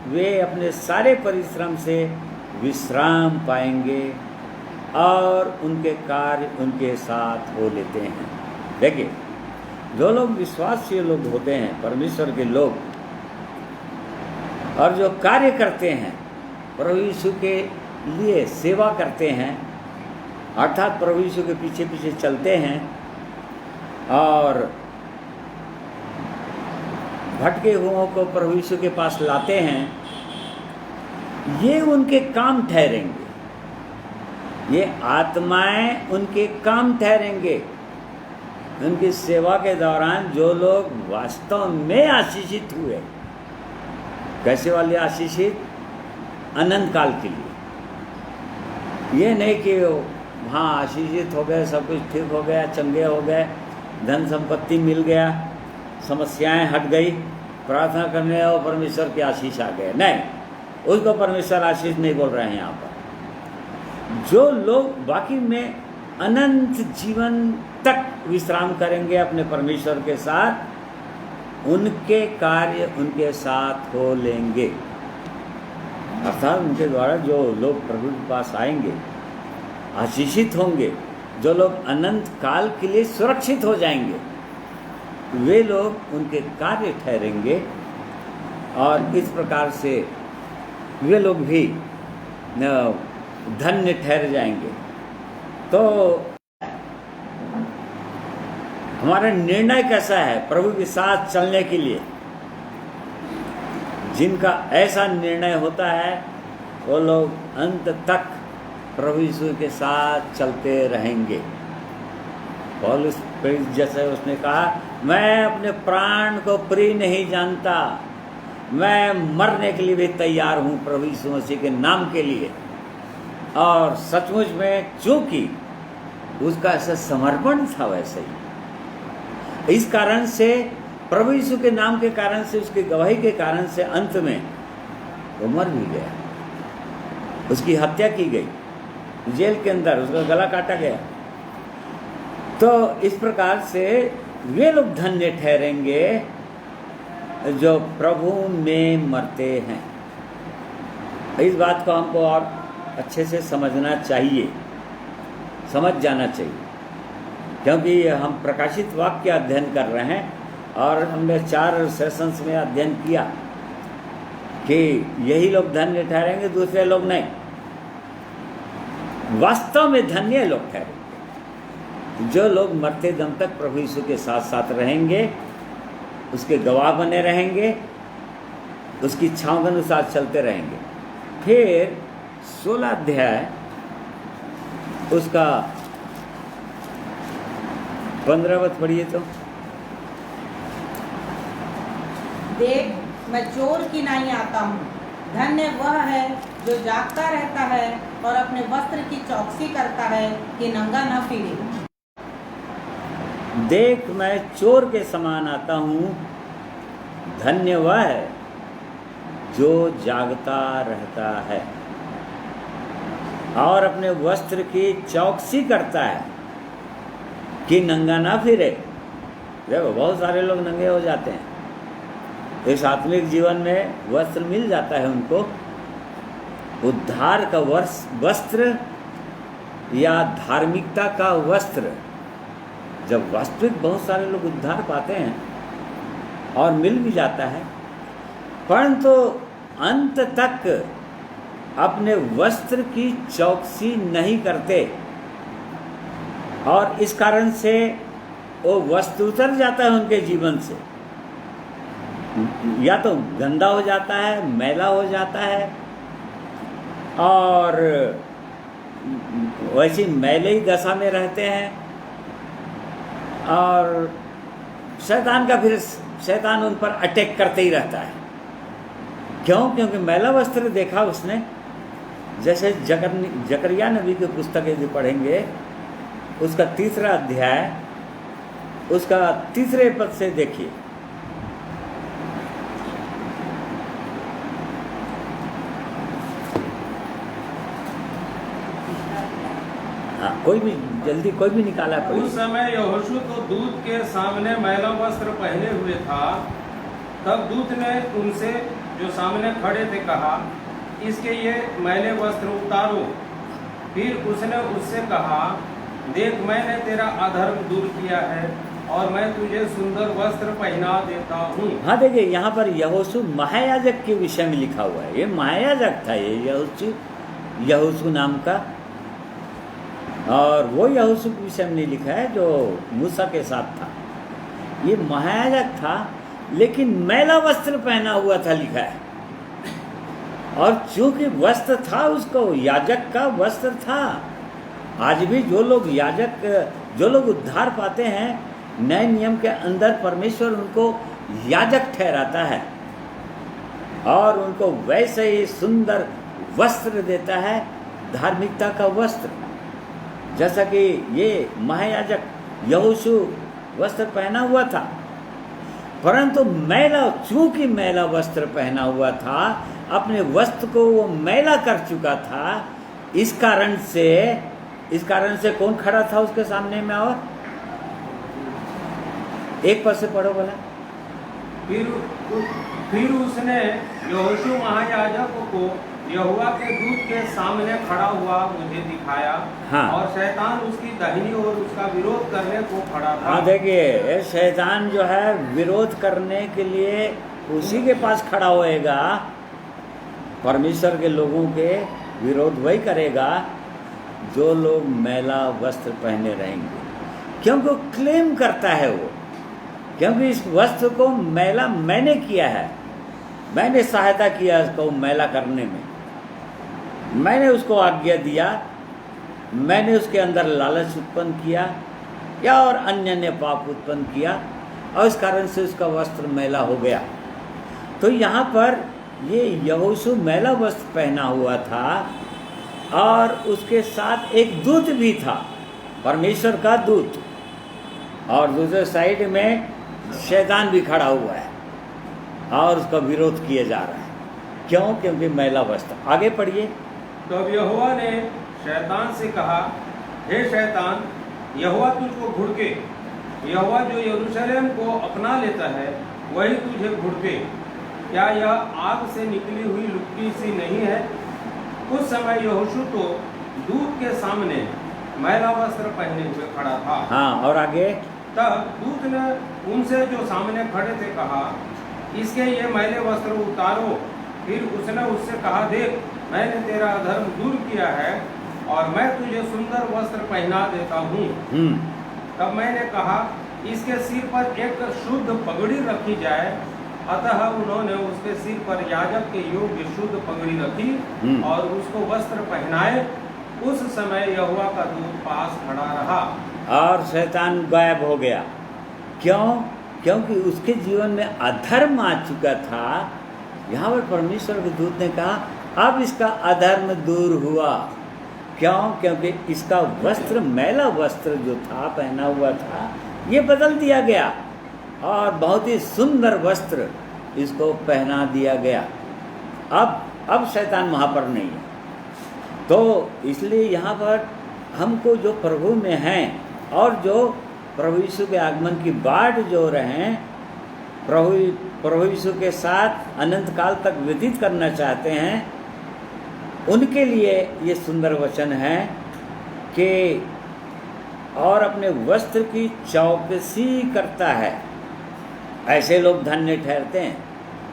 वे अपने सारे परिश्रम से विश्राम पाएंगे और उनके कार्य उनके साथ हो लेते हैं। देखिए, जो लोग विश्वासीय लोग होते हैं, परमेश्वर के लोग, और जो कार्य करते हैं, प्रभु यीशु के लिए सेवा करते हैं, अर्थात प्रभु यीशु के पीछे पीछे चलते हैं और भटके हुओं को प्रभु यीशु के पास लाते हैं, ये उनके काम ठहरेंगे, ये आत्माएं उनके काम ठहरेंगे। उनकी सेवा के दौरान जो लोग वास्तव में आशीषित हुए, कैसे वाले आशीषित? अनंत काल के लिए। ये नहीं कि हाँ आशीषित हो गए, सब कुछ ठीक हो गया, चंगे हो गए, धन संपत्ति मिल गया, समस्याएं हट गई, प्रार्थना करने और परमेश्वर की आशीष आ गए। नहीं, उसको परमेश्वर आशीष नहीं बोल रहे हैं यहाँ पर। जो लोग बाकी में अनंत जीवन तक विश्राम करेंगे अपने परमेश्वर के साथ, उनके कार्य उनके साथ हो लेंगे। अर्थात उनके द्वारा जो लोग प्रभु के पास आएंगे आशीषित होंगे, जो लोग अनंत काल के लिए सुरक्षित हो जाएंगे, वे लोग उनके कार्य ठहरेंगे और इस प्रकार से वे लोग भी धन्य ठहर जाएंगे। तो हमारा निर्णय कैसा है प्रभु के साथ चलने के लिए? जिनका ऐसा निर्णय होता है वो लोग अंत तक प्रभु यीशु के साथ चलते रहेंगे। पौलुस जैसे उसने कहा, मैं अपने प्राण को प्रिय नहीं जानता, मैं मरने के लिए भी तैयार हूँ प्रभु यीशु मसीह के नाम के लिए। और सचमुच में चूंकि उसका ऐसा समर्पण था, वैसे ही इस कारण से प्रभु यीशु के नाम के कारण से, उसकी गवाही के कारण से अंत में वो मर भी गया, उसकी हत्या की गई, जेल के अंदर उसका गला काटा गया। तो इस प्रकार से वे लोग धन्य ठहरेंगे जो प्रभु में मरते हैं। इस बात को हमको और अच्छे से समझना चाहिए, समझ जाना चाहिए, क्योंकि हम प्रकाशित वाक्य अध्ययन कर रहे हैं और हमने 4 सेशंस में अध्ययन किया कि यही लोग धन्य ठहरेंगे, दूसरे लोग नहीं। वास्तव में धन्य लोग ठहरेंगे जो लोग मरते दम तक प्रभु यीशु के साथ साथ रहेंगे, उसके गवाह बने रहेंगे, उसकी इच्छाओं के अनुसार चलते रहेंगे। फिर 16 अध्याय उसका 15 वत पढ़िए तो। देख, मैं चोर की नहीं आता हूँ, धन्य वह है जो जागता रहता है और अपने वस्त्र की चौकसी करता है कि नंगा न फिरे। देख, मैं चोर के समान आता हूँ, धन्य वह है जो जागता रहता है और अपने वस्त्र की चौकसी करता है कि नंगा ना फिरे। देखो, बहुत सारे लोग नंगे हो जाते हैं। इस आत्मिक जीवन में वस्त्र मिल जाता है उनको, उद्धार का वस्त्र या धार्मिकता का वस्त्र। जब वास्तविक बहुत सारे लोग उद्धार पाते हैं और मिल भी जाता है, परंतु अंत तक अपने वस्त्र की चौकसी नहीं करते और इस कारण से वो वस्त्र उतर जाता है उनके जीवन से, या तो गंदा हो जाता है, मैला हो जाता है और वैसी मैले ही दशा में रहते हैं। और शैतान उन पर अटैक करते ही रहता है। क्यों? क्योंकि मैला वस्त्र देखा उसने। जैसे जकरिया नबी की पुस्तक यदि पढ़ेंगे, उसका 3रा अध्याय उसका 3रे पद से देखिए। हाँ, कोई भी जल्दी, कोई भी निकाला कोई। उस समय यहोशू तो दूत के सामने मैला वस्त्र पहने हुए था। तब दूत ने उनसे जो सामने खड़े थे कहा, इसके ये मैले वस्त्र उतारो। फिर उसने उससे कहा, देख, मैंने तेरा अधर्म दूर किया है और मैं तुझे सुंदर वस्त्र पहना देता हूँ। हाँ, देखिए यहाँ पर यहोशू महायाजक के विषय में लिखा हुआ है। ये महायाजक था, ये यहोशू नाम का, और वो यहोशू के विषय में नहीं लिखा है जो मूसा के साथ था। ये महायाजक था, लेकिन मैला वस्त्र पहना हुआ था लिखा है। और चूंकि वस्त्र था उसको, याजक का वस्त्र था। आज भी जो लोग उद्धार पाते हैं, नए नियम के अंदर परमेश्वर उनको याजक ठहराता है और उनको वैसे ही सुंदर वस्त्र देता है, धार्मिकता का वस्त्र। जैसा कि ये महायाजक यहोशू वस्त्र पहना हुआ था। परंतु मैला, चूंकि मैला वस्त्र पहना हुआ था, अपने वस्त्र को वो मैला कर चुका था, इस कारण से कौन खड़ा था उसके सामने में? और एक पद से पढ़ो बोला। फिर उसने यहोशू महायाजक को यहोवा के दूत के सामने खड़ा हुआ मुझे दिखाया। हाँ। और शैतान उसकी दाहिनी ओर उसका विरोध करने को खड़ा था। हाँ, देखिए शैतान जो है विरोध करने के लिए उसी के पास खड़ा होएगा। परमेश्वर के लोगों के विरोध वही करेगा जो लोग मैला वस्त्र पहने रहेंगे, क्योंकि वो क्लेम करता है वो, क्योंकि इस वस्त्र को मैला मैंने किया है, मैंने सहायता किया इसको मैला करने में, मैंने उसको आज्ञा दिया, मैंने उसके अंदर लालच उत्पन्न किया या और अन्य ने पाप उत्पन्न किया, और इस कारण से उसका वस्त्र मैला हो गया। तो यहाँ पर ये यहोशू मैला वस्त्र पहना हुआ था और उसके साथ एक दूत भी था, परमेश्वर का दूत, और दूसरे साइड में शैतान भी खड़ा हुआ है और उसका विरोध किया जा रहा है। क्यों? क्योंकि मैला वस्त्र। आगे पढ़िए। तब यहोवा ने शैतान से कहा, हे शैतान, यहोवा तुझको घुड़के, यहोवा जो यरूशलेम को अपना लेता है वही तुझे घुड़के। क्या यह आग से निकली हुई लुक्की सी नहीं है? उस समय यहोशू तो दूत के सामने मैला वस्त्र पहने हुए खड़ा था। हाँ, और आगे। तब दूत ने उनसे जो सामने खड़े थे कहा, इसके ये मैले वस्त्र उतारो। फिर उसने उससे कहा, देख, मैंने तेरा अधर्म दूर किया है और मैं तुझे सुंदर वस्त्र पहना देता हूँ। तब मैंने कहा, इसके सिर पर एक शुद्ध पगड़ी रखी जाए। अतः उन्होंने उसके सिर पर याजक के योग्य शुद्ध पगड़ी रखी और उसको वस्त्र पहनाए। उस समय यहोवा का दूत पास खड़ा रहा और शैतान गायब हो गया। क्यों? क्योंकि उसके जीवन में अधर्म आ चुका था। यहाँ पर परमेश्वर के दूत ने कहा, अब इसका अधर्म दूर हुआ। क्यों? क्योंकि इसका वस्त्र, मैला वस्त्र जो था पहना हुआ था, ये बदल दिया गया और बहुत ही सुंदर वस्त्र इसको पहना दिया गया। अब शैतान वहाँ पर नहीं है। तो इसलिए यहाँ पर हमको जो प्रभु में हैं और जो प्रभु यीशु के आगमन की बाट जो रहे, प्रभु यीशु के साथ अनंत काल तक व्यतीत करना चाहते हैं, उनके लिए ये सुंदर वचन है कि और अपने वस्त्र की चौकसी करता है। ऐसे लोग धन्य ठहरते हैं।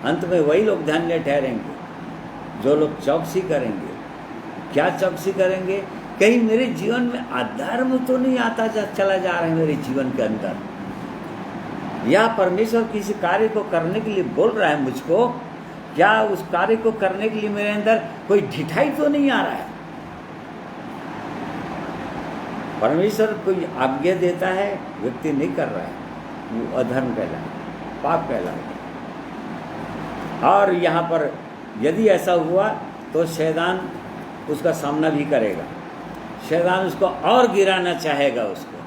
अंत में वही लोग धन्य ठहरेंगे जो लोग चौकसी करेंगे। क्या चौकसी करेंगे? कहीं मेरे जीवन में अधर्म तो नहीं आता चला जा रहा है मेरे जीवन के अंदर, या परमेश्वर किसी कार्य को करने के लिए बोल रहा है मुझको, क्या उस कार्य को करने के लिए मेरे अंदर कोई ढिठाई तो नहीं आ रहा है? परमेश्वर कोई आज्ञा देता है, व्यक्ति नहीं कर रहा है, वो अधर्म कहलाए, पाप कहलाए। और यहाँ पर यदि ऐसा हुआ तो शैतान उसका सामना भी करेगा। शैतान उसको और गिराना चाहेगा उसको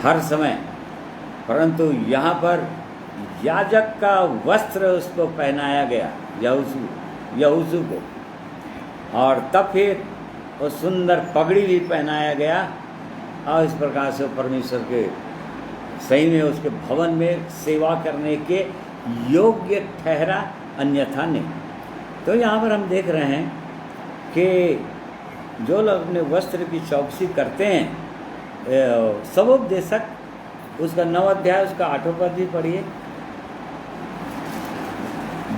हर समय। परंतु यहाँ पर याजक का वस्त्र उसको पहनाया गया, यहोशू को, और तब फिर वो सुंदर पगड़ी भी पहनाया गया। और इस प्रकार से परमेश्वर के सही में उसके भवन में सेवा करने के योग्य ठहरा, अन्यथा नहीं। तो यहाँ पर हम देख रहे हैं कि जो लोग अपने वस्त्र की चौकसी करते हैं, सबोपदेशक उसका 9 अध्याय उसका 8वां पद भी पढ़िए।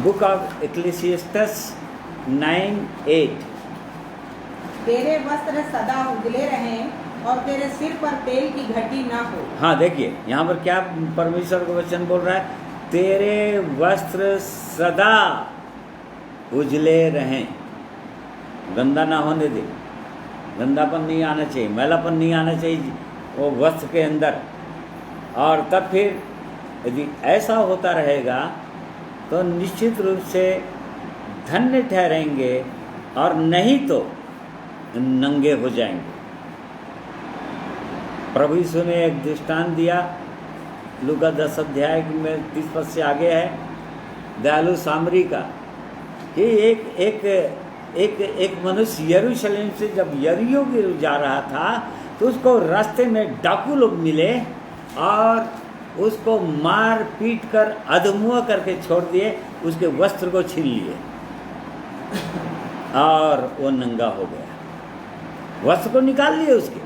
Book of Ecclesiastes 9:8। तेरे वस्त्र सदा उजले रहें और तेरे सिर पर तेल की घटी ना हो। हाँ, देखिए यहाँ पर क्या परमेश्वर का वचन बोल रहा है, तेरे वस्त्र सदा उजले रहें, गंदा ना होने दे, गंदापन नहीं आना चाहिए, मैलापन नहीं आना चाहिए वो वस्त्र के अंदर। और तब फिर यदि ऐसा होता रहेगा तो निश्चित रूप से धन्य ठहरेंगे, और नहीं तो नंगे हो जाएंगे। प्रभु यीशु ने एक दृष्टांत दिया लूका 10 अध्याय में 30 पद से आगे है, दयालु सामरी का, कि एक मनुष्य यरूशलेम से जब यरीहो की ओर जा रहा था तो उसको रास्ते में डाकू लोग मिले और उसको मार पीट कर अधमुआ करके छोड़ दिए, उसके वस्त्र को छीन लिए और वो नंगा हो गया। वस्त्र को निकाल लिए उसके,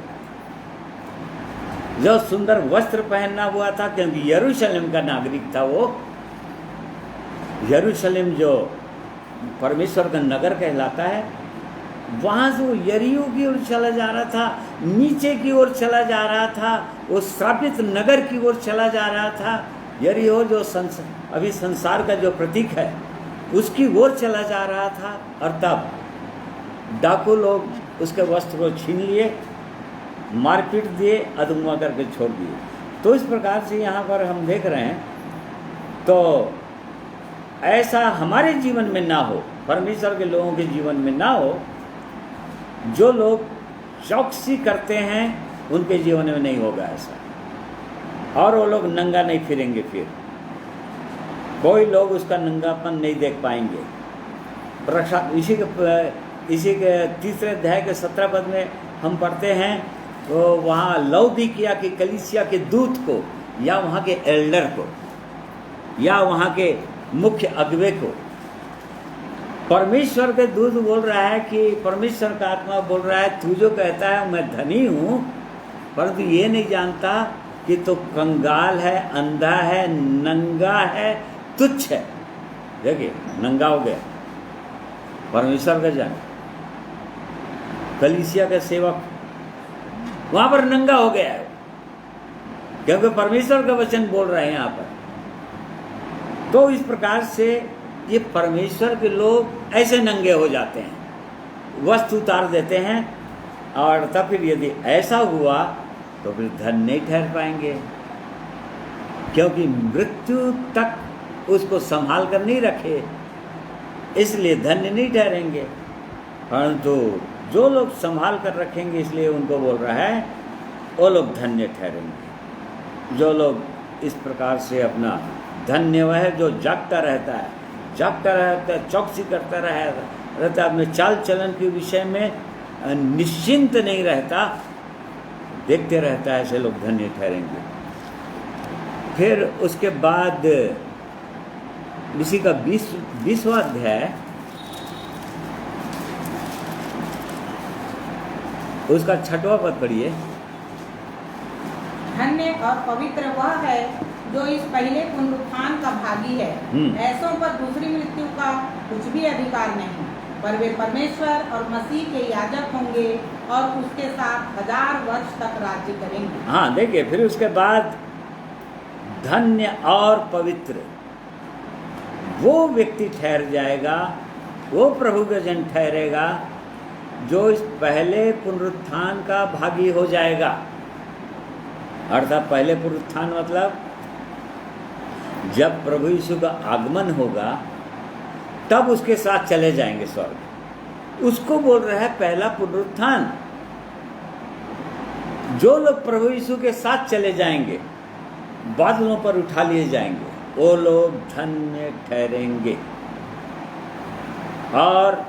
जो सुंदर वस्त्र पहनना हुआ था, क्योंकि यरूशलेम का नागरिक था वो। यरूशलेम जो परमेश्वर का नगर कहलाता है, वहाँ से वो यरीहो की ओर चला जा रहा था, नीचे की ओर चला जा रहा था, वो श्रापित नगर की ओर चला जा रहा था। यरीहो जो अभी संसार का जो प्रतीक है उसकी ओर चला जा रहा था, और तब डाकू लोग उसके वस्त्र को छीन लिए, मारपीट दिए, अधमुआ करके छोड़ दिए। तो इस प्रकार से यहाँ पर हम देख रहे हैं, तो ऐसा हमारे जीवन में ना हो, परमेश्वर के लोगों के जीवन में ना हो। जो लोग चौकसी करते हैं उनके जीवन में नहीं होगा ऐसा, और वो लोग नंगा नहीं फिरेंगे, फिर कोई लोग उसका नंगापन नहीं देख पाएंगे। इसी के 3 अध्याय के 17 पद में हम पढ़ते हैं, तो वहाँ लौदीकिया की कलीसिया के दूत को, या वहाँ के एल्डर को, या वहाँ के मुख्य अगुवे को परमेश्वर के दूत बोल रहा है कि परमेश्वर का आत्मा बोल रहा है, तू जो कहता है मैं धनी हूँ, परंतु ये नहीं जानता कि तो कंगाल है, अंधा है, नंगा है, तुच्छ है। देखिए, नंगा हो गया, परमेश्वर का जन, कलीसिया का सेवक वहां पर नंगा हो गया है, क्योंकि परमेश्वर का वचन बोल रहे हैं यहाँ पर। तो इस प्रकार से ये परमेश्वर के लोग ऐसे नंगे हो जाते हैं, वस्त्र उतार देते हैं, और तब फिर यदि ऐसा हुआ तो फिर धन नहीं ठहर पाएंगे, क्योंकि मृत्यु तक उसको संभाल कर नहीं रखे, इसलिए धन्य नहीं ठहरेंगे। परंतु जो लोग संभाल कर रखेंगे, इसलिए उनको बोल रहा है वो लोग धन्य ठहरेंगे। जो लोग इस प्रकार से अपना धन्य वह है जो जागता रहता है, चौकसी करता रहता, अपने चाल चलन के विषय में निश्चिंत नहीं रहता, देखते रहता है, ऐसे लोग धन्य ठहरेंगे। फिर उसके बाद इसी का 20वां अध्याय, उसका 6वां पद पढ़िए। धन्य और पवित्र वह है जो इस पहले पुनरुत्थान का भागी है। ऐसों पर दूसरी मृत्यु का कुछ भी अधिकार नहीं, पर वे परमेश्वर और मसीह के याजक होंगे और उसके साथ 1000 वर्ष तक राज्य करेंगे। हाँ, देखिए, फिर उसके बाद धन्य और पवित्र वो व्यक्ति ठहर जाएगा, वो प्रभु का जन ठहरेगा जो इस पहले पुनरुत्थान का भागी हो जाएगा। अर्थात पहले पुनरुत्थान मतलब जब प्रभु यीशु का आगमन होगा तब उसके साथ चले जाएंगे स्वर्ग, उसको बोल रहा है पहला पुनरुत्थान। जो लोग प्रभु यीशु के साथ चले जाएंगे, बादलों पर उठा लिए जाएंगे, वो लोग धन्य ठहरेंगे। और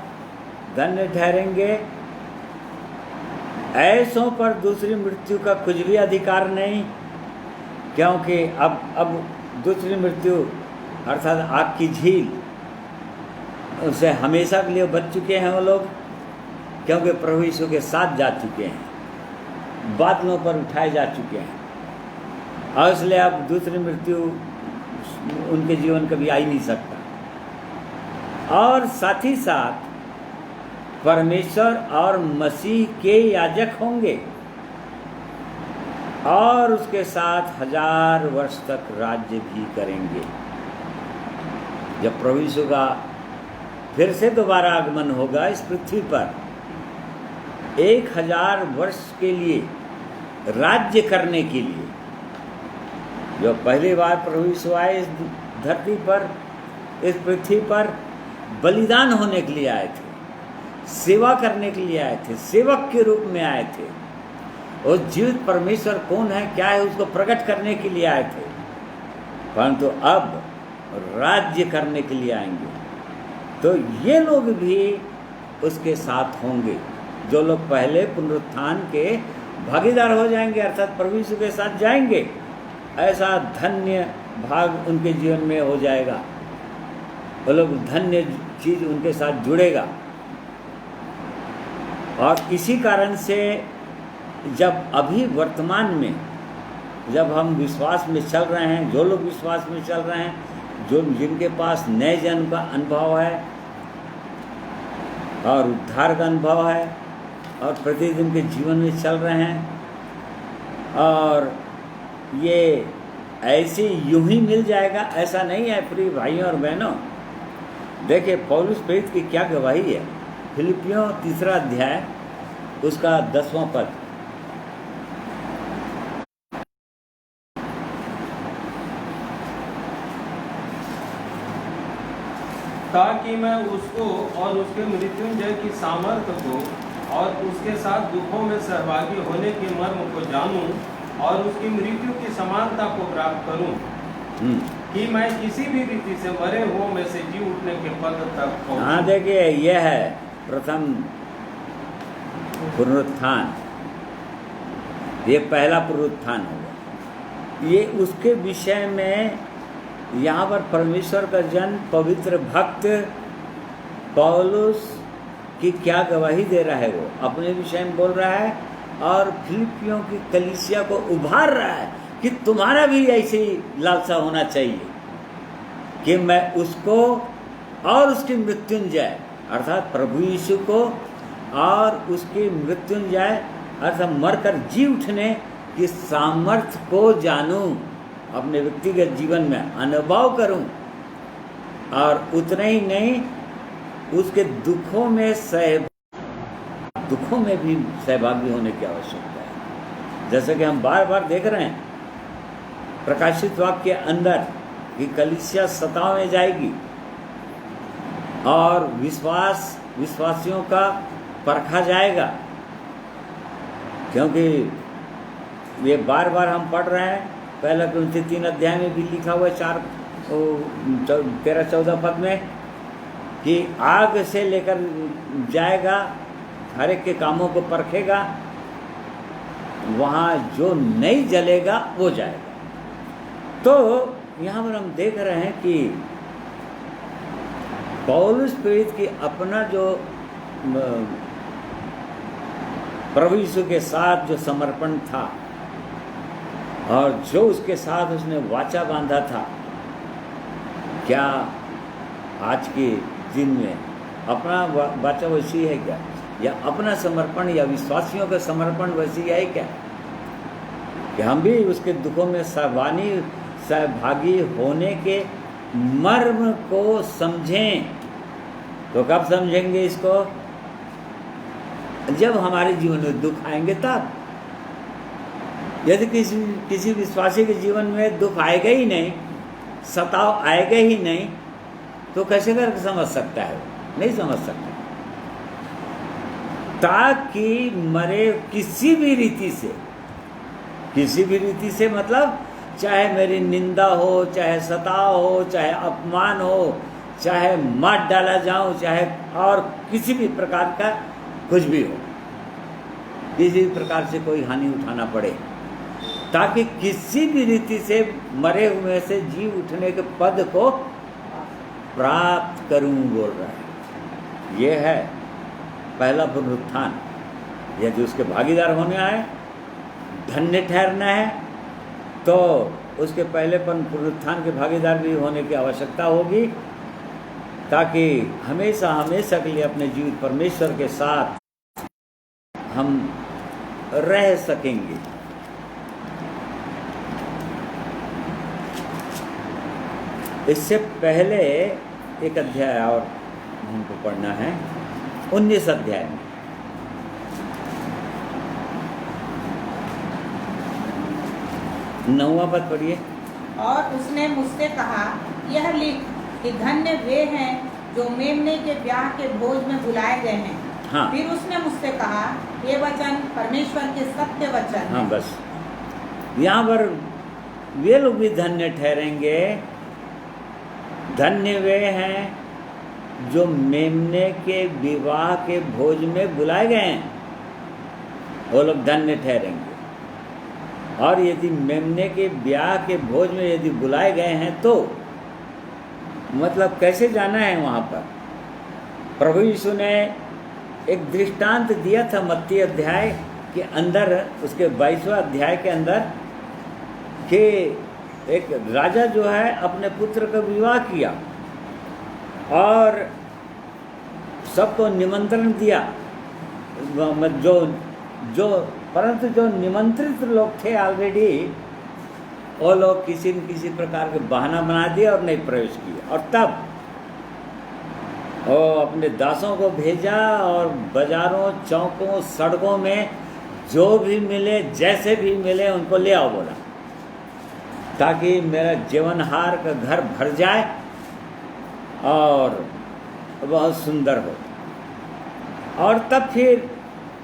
धन्य ठहरेंगे, ऐसों पर दूसरी मृत्यु का कुछ भी अधिकार नहीं, क्योंकि अब दूसरी मृत्यु अर्थात आग की झील, उससे हमेशा के लिए बच चुके हैं वो लोग, क्योंकि प्रभु यीशु के साथ जा चुके हैं, बादलों पर उठाए जा चुके हैं, और इसलिए अब दूसरी मृत्यु उनके जीवन कभी आ ही नहीं सकता। और साथ ही साथ परमेश्वर और मसीह के याजक होंगे और उसके साथ 1000 वर्ष तक राज्य भी करेंगे। जब प्रभु यीशु का फिर से दोबारा आगमन होगा इस पृथ्वी पर, 1000 वर्ष के लिए राज्य करने के लिए, जो पहली बार प्रभु यीशु आए इस धरती पर, इस पृथ्वी पर बलिदान होने के लिए आए थे, सेवा करने के लिए आए थे, सेवक के रूप में आए थे, और जीवित परमेश्वर कौन है क्या है उसको प्रकट करने के लिए आए थे। परंतु अब राज्य करने के लिए आएंगे। तो ये लोग भी उसके साथ होंगे, जो लोग पहले पुनरुत्थान के भागीदार हो जाएंगे, अर्थात प्रभु यीशु के साथ जाएंगे। ऐसा धन्य भाग उनके जीवन में हो जाएगा, वो लोग धन्य चीज उनके साथ जुड़ेगा। और इसी कारण से जब अभी वर्तमान में जब हम विश्वास में चल रहे हैं, जो लोग विश्वास में चल रहे हैं, जो जिनके पास नए जन्म का अनुभव है और उद्धार का अनुभव है और प्रतिदिन के जीवन में चल रहे हैं, और ये ऐसे यूं ही मिल जाएगा ऐसा नहीं है। प्रिय भाइयों और बहनों, देखिए पौलुस प्रेरित की क्या गवाही है। फिलिपियों 3 अध्याय उसका 10वां पद, ताकि मैं उसको और उसके मृत्युंजय की सामर्थ्य को और उसके साथ दुखों में सहभागी होने के मर्म को जानूं और उसकी मृत्यु की समानता को प्राप्त करूं, कि मैं किसी भी रीति से मरे हुओं में से जी उठने के पद तक पहुंचूं। हाँ देखिए, यह है प्रथम पुनरुत्थान, ये पहला पुनरुत्थान होगा। ये उसके विषय में यहाँ पर परमेश्वर का जन पवित्र भक्त पौलुस की क्या गवाही दे रहा है, वो अपने विषय में बोल रहा है और फिलिपियों की कलीसिया को उभार रहा है कि तुम्हारा भी ऐसे ही लालसा होना चाहिए कि मैं उसको और उसकी मृत्युंजय अर्थात प्रभु यीशु को और उसकी मृत्युंजय अर्थात मरकर जी उठने की सामर्थ्य को जानूं, अपने व्यक्तिगत जीवन में अनुभव करूं, और उतना ही नहीं उसके दुखों में भी सहभागी होने की आवश्यकता है। जैसे कि हम बार बार देख रहे हैं प्रकाशित वाक्य के अंदर कि कलीसिया सताव में जाएगी और विश्वासियों का परखा जाएगा, क्योंकि ये बार बार हम पढ़ रहे हैं। पहला कुरिन्थियों 3 अध्याय में भी लिखा हुआ है 13-14 पद में कि आग से लेकर जाएगा, हर एक के कामों को परखेगा, वहाँ जो नहीं जलेगा वो जाएगा। तो यहाँ पर हम देख रहे हैं कि पौलुस प्रेरित की अपना जो प्रभु यीशु के साथ जो समर्पण था और जो उसके साथ उसने वाचा बांधा था, क्या आज के दिन में अपना वाचा वैसी है क्या, या अपना समर्पण या विश्वासियों का समर्पण वैसी है क्या कि हम भी उसके दुखों में सहभागी होने के मर्म को समझें। तो कब समझेंगे इसको? जब हमारे जीवन में दुख आएंगे तब। यदि किसी विश्वासी के जीवन में दुख आएगा ही नहीं, सताव आएगा ही नहीं, तो कैसे करके समझ सकता है? नहीं समझ सकता। ताकि मरे किसी भी रीति से मतलब चाहे मेरी निंदा हो, चाहे सताव हो, चाहे अपमान हो, चाहे मार डाला जाऊं, चाहे और किसी भी प्रकार का कुछ भी हो, किसी भी प्रकार से कोई हानि उठाना पड़े, ताकि किसी भी रीति से मरे हुए से जी उठने के पद को प्राप्त करूं, बोल रहा है। ये है पहला पुनरुत्थान। यदि उसके भागीदार होने आए, धन्य ठहरना है, तो उसके पहले पुनरुत्थान के भागीदार भी होने की आवश्यकता होगी, ताकि हमेशा हमेशा के लिए अपने जीवित परमेश्वर के साथ हम रह सकेंगे। इससे पहले एक अध्याय और हमको पढ़ना है, 19 अध्याय में। नौवां पद पढ़िए। और उसने मुझसे कहा, यह लिख कि धन्य वे हैं जो मेमने के ब्याह के भोज में बुलाए गए हैं। हाँ। फिर उसने मुझसे कहा, ये वचन परमेश्वर के सत्य वचन हाँ, हैं। बस यहाँ पर वे लोग भी धन्य ठहरेंगे। धन्य वे हैं जो मेमने के विवाह के भोज में बुलाए गए हैं, वो लोग धन्य ठहरेंगे। और यदि मेमने के ब्याह के भोज में यदि बुलाए गए हैं तो मतलब कैसे जाना है वहाँ पर। प्रभु यीशु ने एक दृष्टांत दिया था मत्ती अध्याय के अंदर, उसके 22वां अध्याय के अंदर, कि एक राजा जो है अपने पुत्र का विवाह किया और सबको निमंत्रण दिया, परंतु जो निमंत्रित लोग थे ऑलरेडी, वो लोग किसी न किसी प्रकार के बहाना बना दिया और नहीं प्रवेश किया। और तब वो अपने दासों को भेजा और बाजारों, चौकों, सड़कों में जो भी मिले, जैसे भी मिले, उनको ले आओ बोला, ताकि मेरा जीवनहार का घर भर जाए और बहुत सुंदर हो। और तब फिर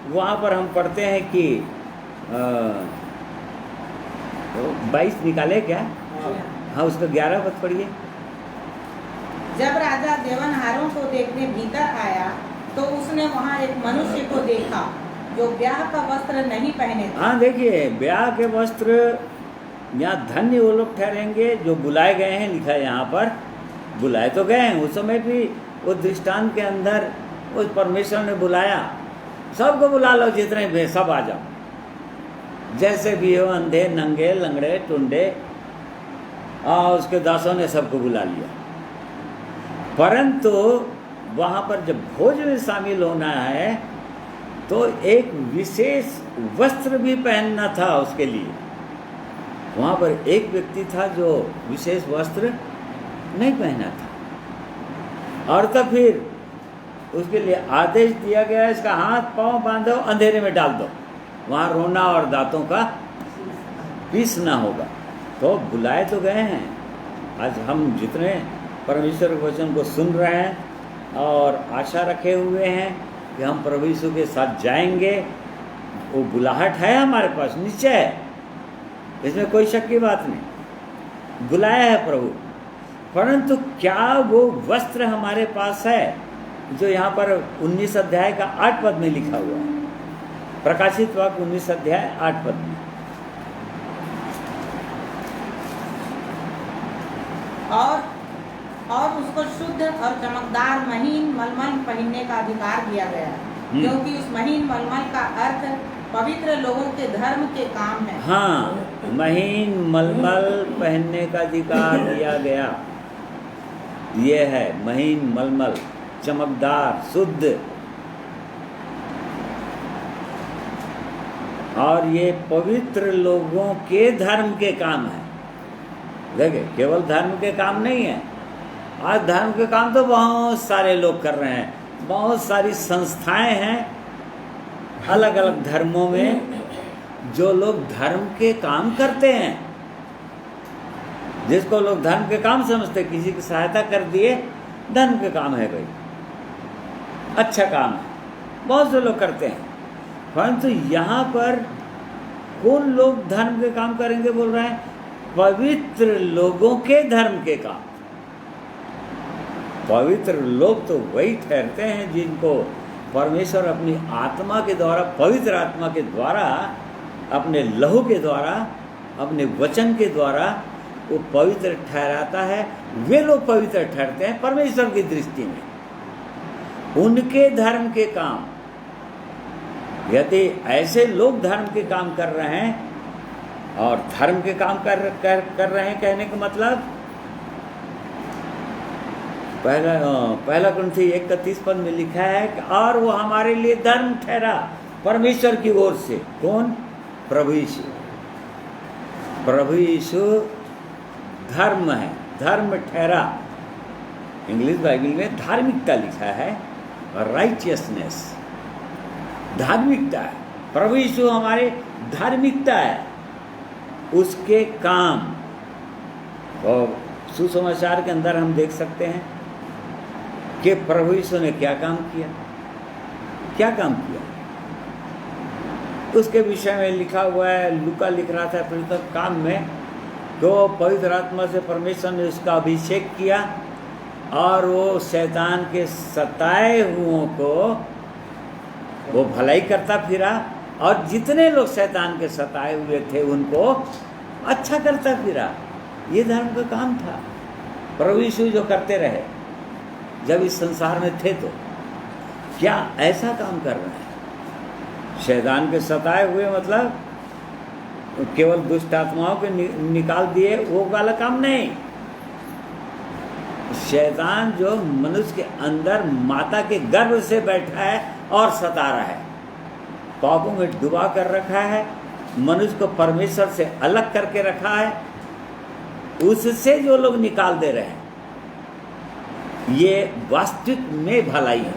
वहाँ पर हम पढ़ते हैं कि 22 निकाले क्या? हाँ, उसका 11 पद पढ़िए। जब राजा देवनहारों को देखने भीतर आया तो उसने वहाँ एक मनुष्य को देखा जो ब्याह का वस्त्र नहीं पहने थे। हाँ, देखिए, ब्याह के वस्त्र, यहाँ धन्य वो लोग ठहरेंगे जो बुलाए गए हैं। लिखा है यहाँ पर, बुलाए तो गए हैं। उस समय भी वो दृष्टांत के अंदर उस परमेश्वर ने बुलाया, सबको बुला लो, जितने भी सब आ जाओ, जैसे भी हो, अंधे, नंगे, लंगड़े, टुंडे, और उसके दासों ने सबको बुला लिया। परंतु वहाँ पर जब भोज में शामिल होना है तो एक विशेष वस्त्र भी पहनना था उसके लिए। वहाँ पर एक व्यक्ति था जो विशेष वस्त्र नहीं पहना था, और तब फिर उसके लिए आदेश दिया गया, इसका हाथ पांव बांधो, अंधेरे में डाल दो, वहाँ रोना और दांतों का पीसना होगा। तो बुलाए तो गए हैं। आज हम जितने परमेश्वर के वचन को सुन रहे हैं और आशा रखे हुए हैं कि हम प्रभु यीशु के साथ जाएंगे, वो बुलाहट है हमारे पास, निश्चय है, इसमें कोई शक की बात नहीं। बुलाया है प्रभु, परंतु क्या वो वस्त्र हमारे पास है जो यहाँ पर 19 अध्याय का 8 पद में लिखा हुआ है? प्रकाशित वाक्य 19 अध्याय 8 पद में। और उसको शुद्ध और चमकदार महीन मलमल पहनने का अधिकार दिया गया, क्योंकि उस महीन मलमल का अर्थ पवित्र लोगों के धर्म के काम है। हाँ, महीन मलमल पहनने का अधिकार दिया गया। ये है महीन मलमल, चमकदार, शुद्ध, और ये पवित्र लोगों के धर्म के काम है। देखिए, केवल धर्म के काम नहीं है। आज धर्म के काम तो बहुत सारे लोग कर रहे हैं, बहुत सारी संस्थाएं हैं अलग अलग धर्मों में, जो लोग धर्म के काम करते हैं, जिसको लोग धर्म के काम समझते, किसी की सहायता कर दिए, धर्म के काम है भाई, अच्छा काम है, बहुत से लोग करते हैं। परंतु यहाँ पर कौन लोग धर्म के काम करेंगे बोल रहे हैं? पवित्र लोगों के धर्म के काम। पवित्र लोग तो वही ठहरते हैं जिनको परमेश्वर अपनी आत्मा के द्वारा, पवित्र आत्मा के द्वारा, अपने लहू के द्वारा, अपने वचन के द्वारा वो पवित्र ठहराता है। वे लोग पवित्र ठहरते हैं परमेश्वर की दृष्टि में, उनके धर्म के काम। यदि ऐसे लोग धर्म के काम कर रहे हैं, और धर्म के काम कर रहे हैं कहने का मतलब, पहला कुरिन्थी 1:30 पद में लिखा है कि और वो हमारे लिए धर्म ठहरा परमेश्वर की ओर से। कौन? प्रभु यीशु। प्रभु यीशु धर्म है, धर्म ठहरा। इंग्लिश बाइबल में धार्मिकता लिखा है, राइचियसनेस, धार्मिकता है। प्रभु यीशु हमारे धार्मिकता है, उसके काम। और सुसमाचार के अंदर हम देख सकते हैं कि प्रभु यीशु ने क्या काम किया, क्या काम किया, उसके विषय में लिखा हुआ है। लूका लिख रहा था अपने काम में तो पवित्र आत्मा से परमेश्वर ने उसका अभिषेक किया और वो शैतान के सताए हुओं को वो भलाई करता फिरा, और जितने लोग शैतान के सताए हुए थे उनको अच्छा करता फिरा। ये धर्म का काम था। प्रभु यीशु जो करते रहे जब इस संसार में थे, तो क्या ऐसा काम कर रहे हैं? शैतान के सताए हुए मतलब केवल दुष्ट आत्माओं को निकाल दिए, वो वाला काम नहीं। शैतान जो मनुष्य के अंदर माता के गर्भ से बैठा है और सता रहा है, पापों में डुबा कर रखा है, मनुष्य को परमेश्वर से अलग करके रखा है, उससे जो लोग निकाल दे रहे हैं, ये वास्तविक में भलाई है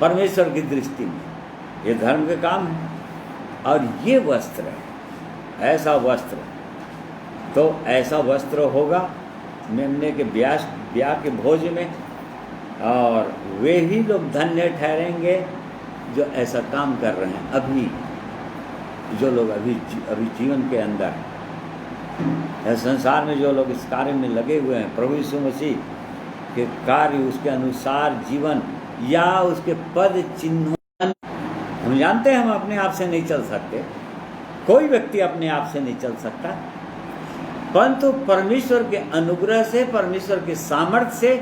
परमेश्वर की दृष्टि में। ये धर्म के काम है। और ये वस्त्र है, ऐसा वस्त्र, तो ऐसा वस्त्र होगा मेमने के ब्याह के भोज में, और वे ही लोग धन्य ठहरेंगे जो ऐसा काम कर रहे हैं अभी, जो लोग अभी जीवन के अंदर संसार में जो लोग इस कार्य में लगे हुए हैं, प्रभु यीशु मसीह के कार्य उसके अनुसार जीवन या उसके पद चिन्हों। हम जानते हैं हम अपने आप से नहीं चल सकते, कोई व्यक्ति अपने आप से नहीं चल सकता, परंतु परमेश्वर के अनुग्रह से, परमेश्वर के सामर्थ्य से,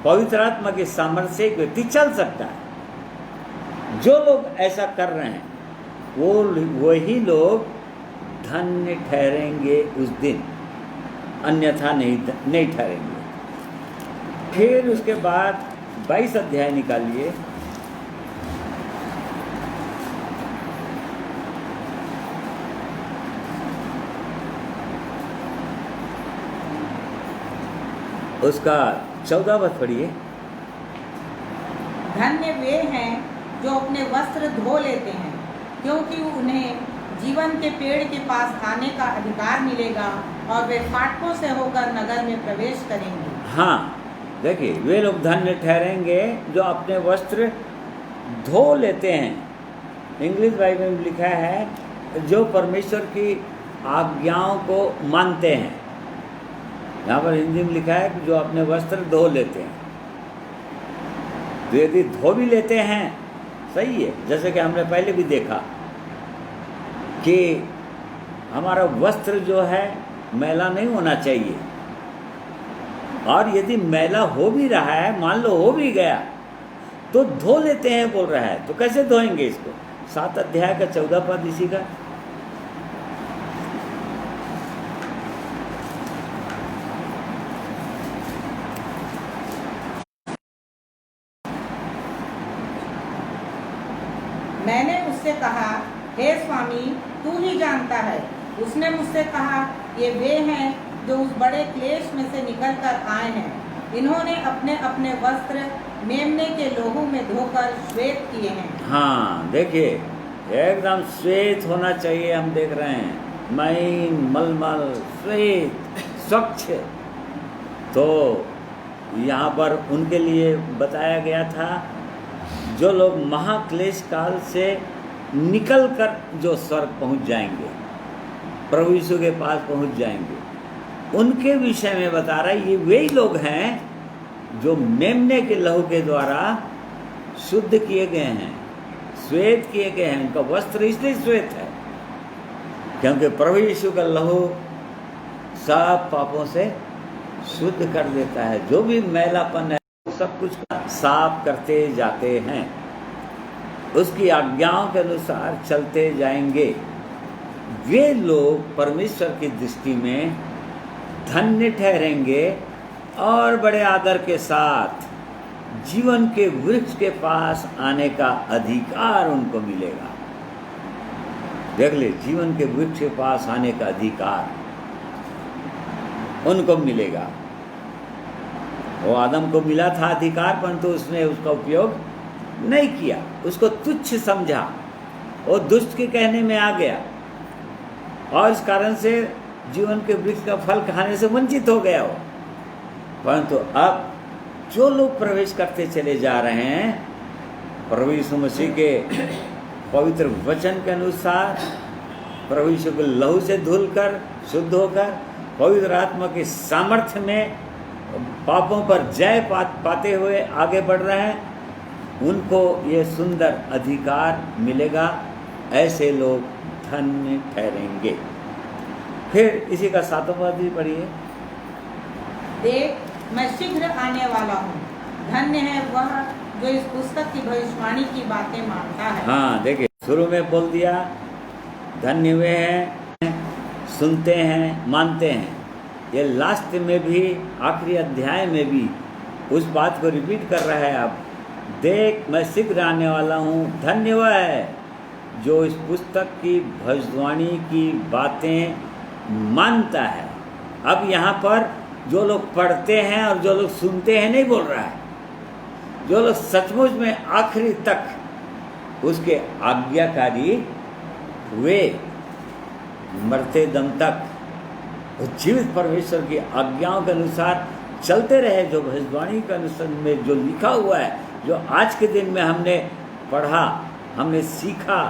पवित्र आत्मा के सामर्थ्य से एक व्यक्ति चल सकता है। जो लोग ऐसा कर रहे हैं वही लोग धन्य ठहरेंगे उस दिन, अन्यथा नहीं ठहरेंगे। फिर उसके बाद 22 अध्याय निकालिए। उसका 14 पद पढ़िए। धन्य वे हैं जो अपने वस्त्र धो लेते हैं, क्योंकि उन्हें जीवन के पेड़ के पास आने का अधिकार मिलेगा और वे फाटकों से होकर नगर में प्रवेश करेंगे। हाँ, देखिए, वे लोग धन्य ठहरेंगे जो अपने वस्त्र धो लेते हैं। इंग्लिश बाइबल में लिखा है जो परमेश्वर की आज्ञाओं को मानते हैं। यहाँ पर हिंदी में लिखा है कि जो अपने वस्त्र धो लेते हैं। तो यदि धो भी लेते हैं, सही है, जैसे कि हमने पहले भी देखा कि हमारा वस्त्र जो है मैला नहीं होना चाहिए, और यदि मैला हो भी रहा है, मान लो हो भी गया, तो धो लेते हैं बोल रहा है। तो कैसे धोएंगे इसको? 7 अध्याय का 14 पद इसी का। मैंने उससे कहा, हे स्वामी, तू ही जानता है। उसने मुझसे कहा, ये वे हैं जो उस बड़े क्लेश में से निकलकर आए हैं। इन्होंने अपने अपने वस्त्र मेमने के लोहू में धोकर श्वेत किए हैं। हाँ, देखिए, एकदम श्वेत होना चाहिए। हम देख रहे हैं महीन, मलमल, श्वेत, स्वच्छ। तो यहाँ पर उनके लिए बताया गया था जो लोग महाक्लेश काल से निकल कर जो स्वर्ग पहुँच जाएंगे, प्रभु यीशु के पास पहुँच जाएंगे, उनके विषय में बता रहा है। ये वही लोग हैं जो मेमने के लहू के द्वारा शुद्ध किए गए हैं, श्वेत किए गए हैं। उनका वस्त्र इसलिए श्वेत है क्योंकि प्रभु यीशु का लहू सब पापों से शुद्ध कर देता है। जो भी मैलापन है सब कुछ साफ करते जाते हैं, उसकी आज्ञाओं के अनुसार चलते जाएंगे। वे लोग परमेश्वर की दृष्टि में धन्य ठहरेंगे और बड़े आदर के साथ जीवन के वृक्ष के पास आने का अधिकार उनको मिलेगा। देख ले, जीवन के वृक्ष के पास आने का अधिकार उनको मिलेगा। वो आदम को मिला था अधिकार, परंतु उसने उसका उपयोग नहीं किया, उसको तुच्छ समझा, वो दुष्ट के कहने में आ गया और इस कारण से जीवन के वृक्ष का फल खाने से वंचित हो गया वो। परंतु अब जो लोग प्रवेश करते चले जा रहे हैं प्रभु यीशु मसीह के पवित्र वचन के अनुसार, प्रभु यीशु के लहू से धुलकर शुद्ध होकर पवित्र आत्मा के सामर्थ्य में पापों पर जय पाते हुए आगे बढ़ रहे हैं, उनको ये सुंदर अधिकार मिलेगा। ऐसे लोग धन्य ठहरेंगे। फिर इसी का 7वां पद भी पढ़िए। देख, मैं शीघ्र आने वाला हूँ, धन्य है वह जो इस पुस्तक की भविष्यवाणी की बातें मानता है। हाँ, देखिए शुरू में बोल दिया धन्य हुए हैं, सुनते हैं, मानते हैं। ये लास्ट में भी, आखिरी अध्याय में भी उस बात को रिपीट कर रहा है। अब देख, मैं शीघ्र आने वाला हूँ, धन्य हुआ है जो इस पुस्तक की भविष्यवाणी की बातें मानता है। अब यहाँ पर जो लोग पढ़ते हैं और जो लोग सुनते हैं नहीं बोल रहा है, जो लोग सचमुच में आखिरी तक उसके आज्ञाकारी हुए, मरते दम तक वो जीवित परमेश्वर की आज्ञाओं के अनुसार चलते रहे, जो भविष्यवाणी के अनुसार में जो लिखा हुआ है, जो आज के दिन में हमने पढ़ा, हमने सीखा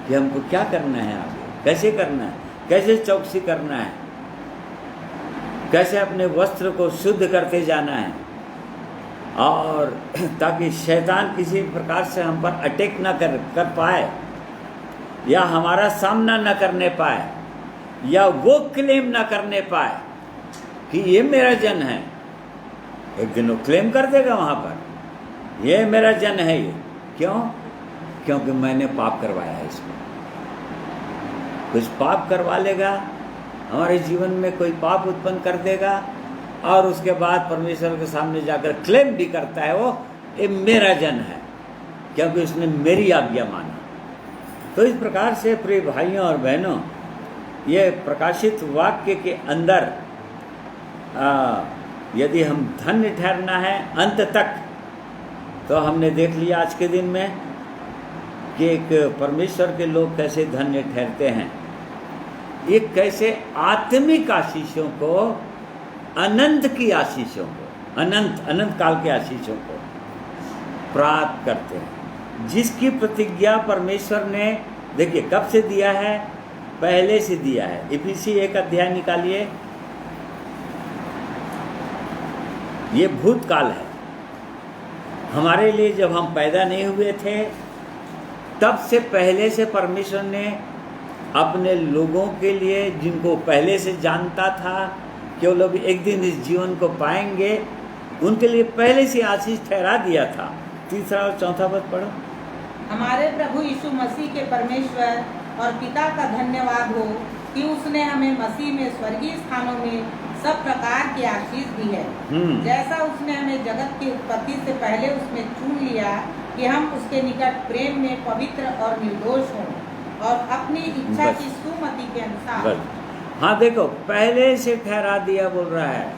कि हमको क्या करना है, आगे कैसे करना है, कैसे चौकसी करना है, कैसे अपने वस्त्र को शुद्ध करते जाना है, और ताकि शैतान किसी प्रकार से हम पर अटैक ना कर पाए, या हमारा सामना न करने पाए, या वो क्लेम ना करने पाए कि ये मेरा जन है। एक दिन वो क्लेम कर देगा वहाँ पर, ये मेरा जन है। ये क्यों? क्योंकि मैंने पाप करवाया है इसको। कुछ पाप करवा लेगा, हमारे जीवन में कोई पाप उत्पन्न कर देगा, और उसके बाद परमेश्वर के सामने जाकर क्लेम भी करता है वो, ये मेरा जन है, क्योंकि उसने मेरी आज्ञा माना। तो इस प्रकार से प्रिय भाइयों और बहनों, ये प्रकाशित वाक्य के अंदर यदि हम धन्य ठहरना है अंत तक, तो हमने देख लिया आज के दिन में कि एक परमेश्वर के लोग कैसे धन्य ठहरते हैं। ये कैसे आत्मिक आशीषों को, अनंत की आशीषों को, अनंत काल के आशीषों को प्राप्त करते हैं, जिसकी प्रतिज्ञा परमेश्वर ने, देखिए कब से दिया है, पहले से दिया है। इफिसी 1 अध्याय निकालिए, ये भूतकाल है हमारे लिए। जब हम पैदा नहीं हुए थे तब से पहले से परमेश्वर ने अपने लोगों के लिए, जिनको पहले से जानता था कि वो लोग एक दिन इस जीवन को पाएंगे, उनके लिए पहले से आशीष ठहरा दिया था। 3 और 4 पद पढ़ो। हमारे प्रभु यीशु मसीह के परमेश्वर और पिता का धन्यवाद हो कि उसने हमें मसीह में स्वर्गीय स्थानों में सब प्रकार की आशीष दी है, जैसा उसने हमें जगत की उत्पत्ति से पहले उसमें चुन लिया कि हम उसके निकट प्रेम में पवित्र और निर्दोष हों, और अपनी इच्छा की सुमति के अनुसार। हाँ देखो, पहले से ठहरा दिया बोल रहा है,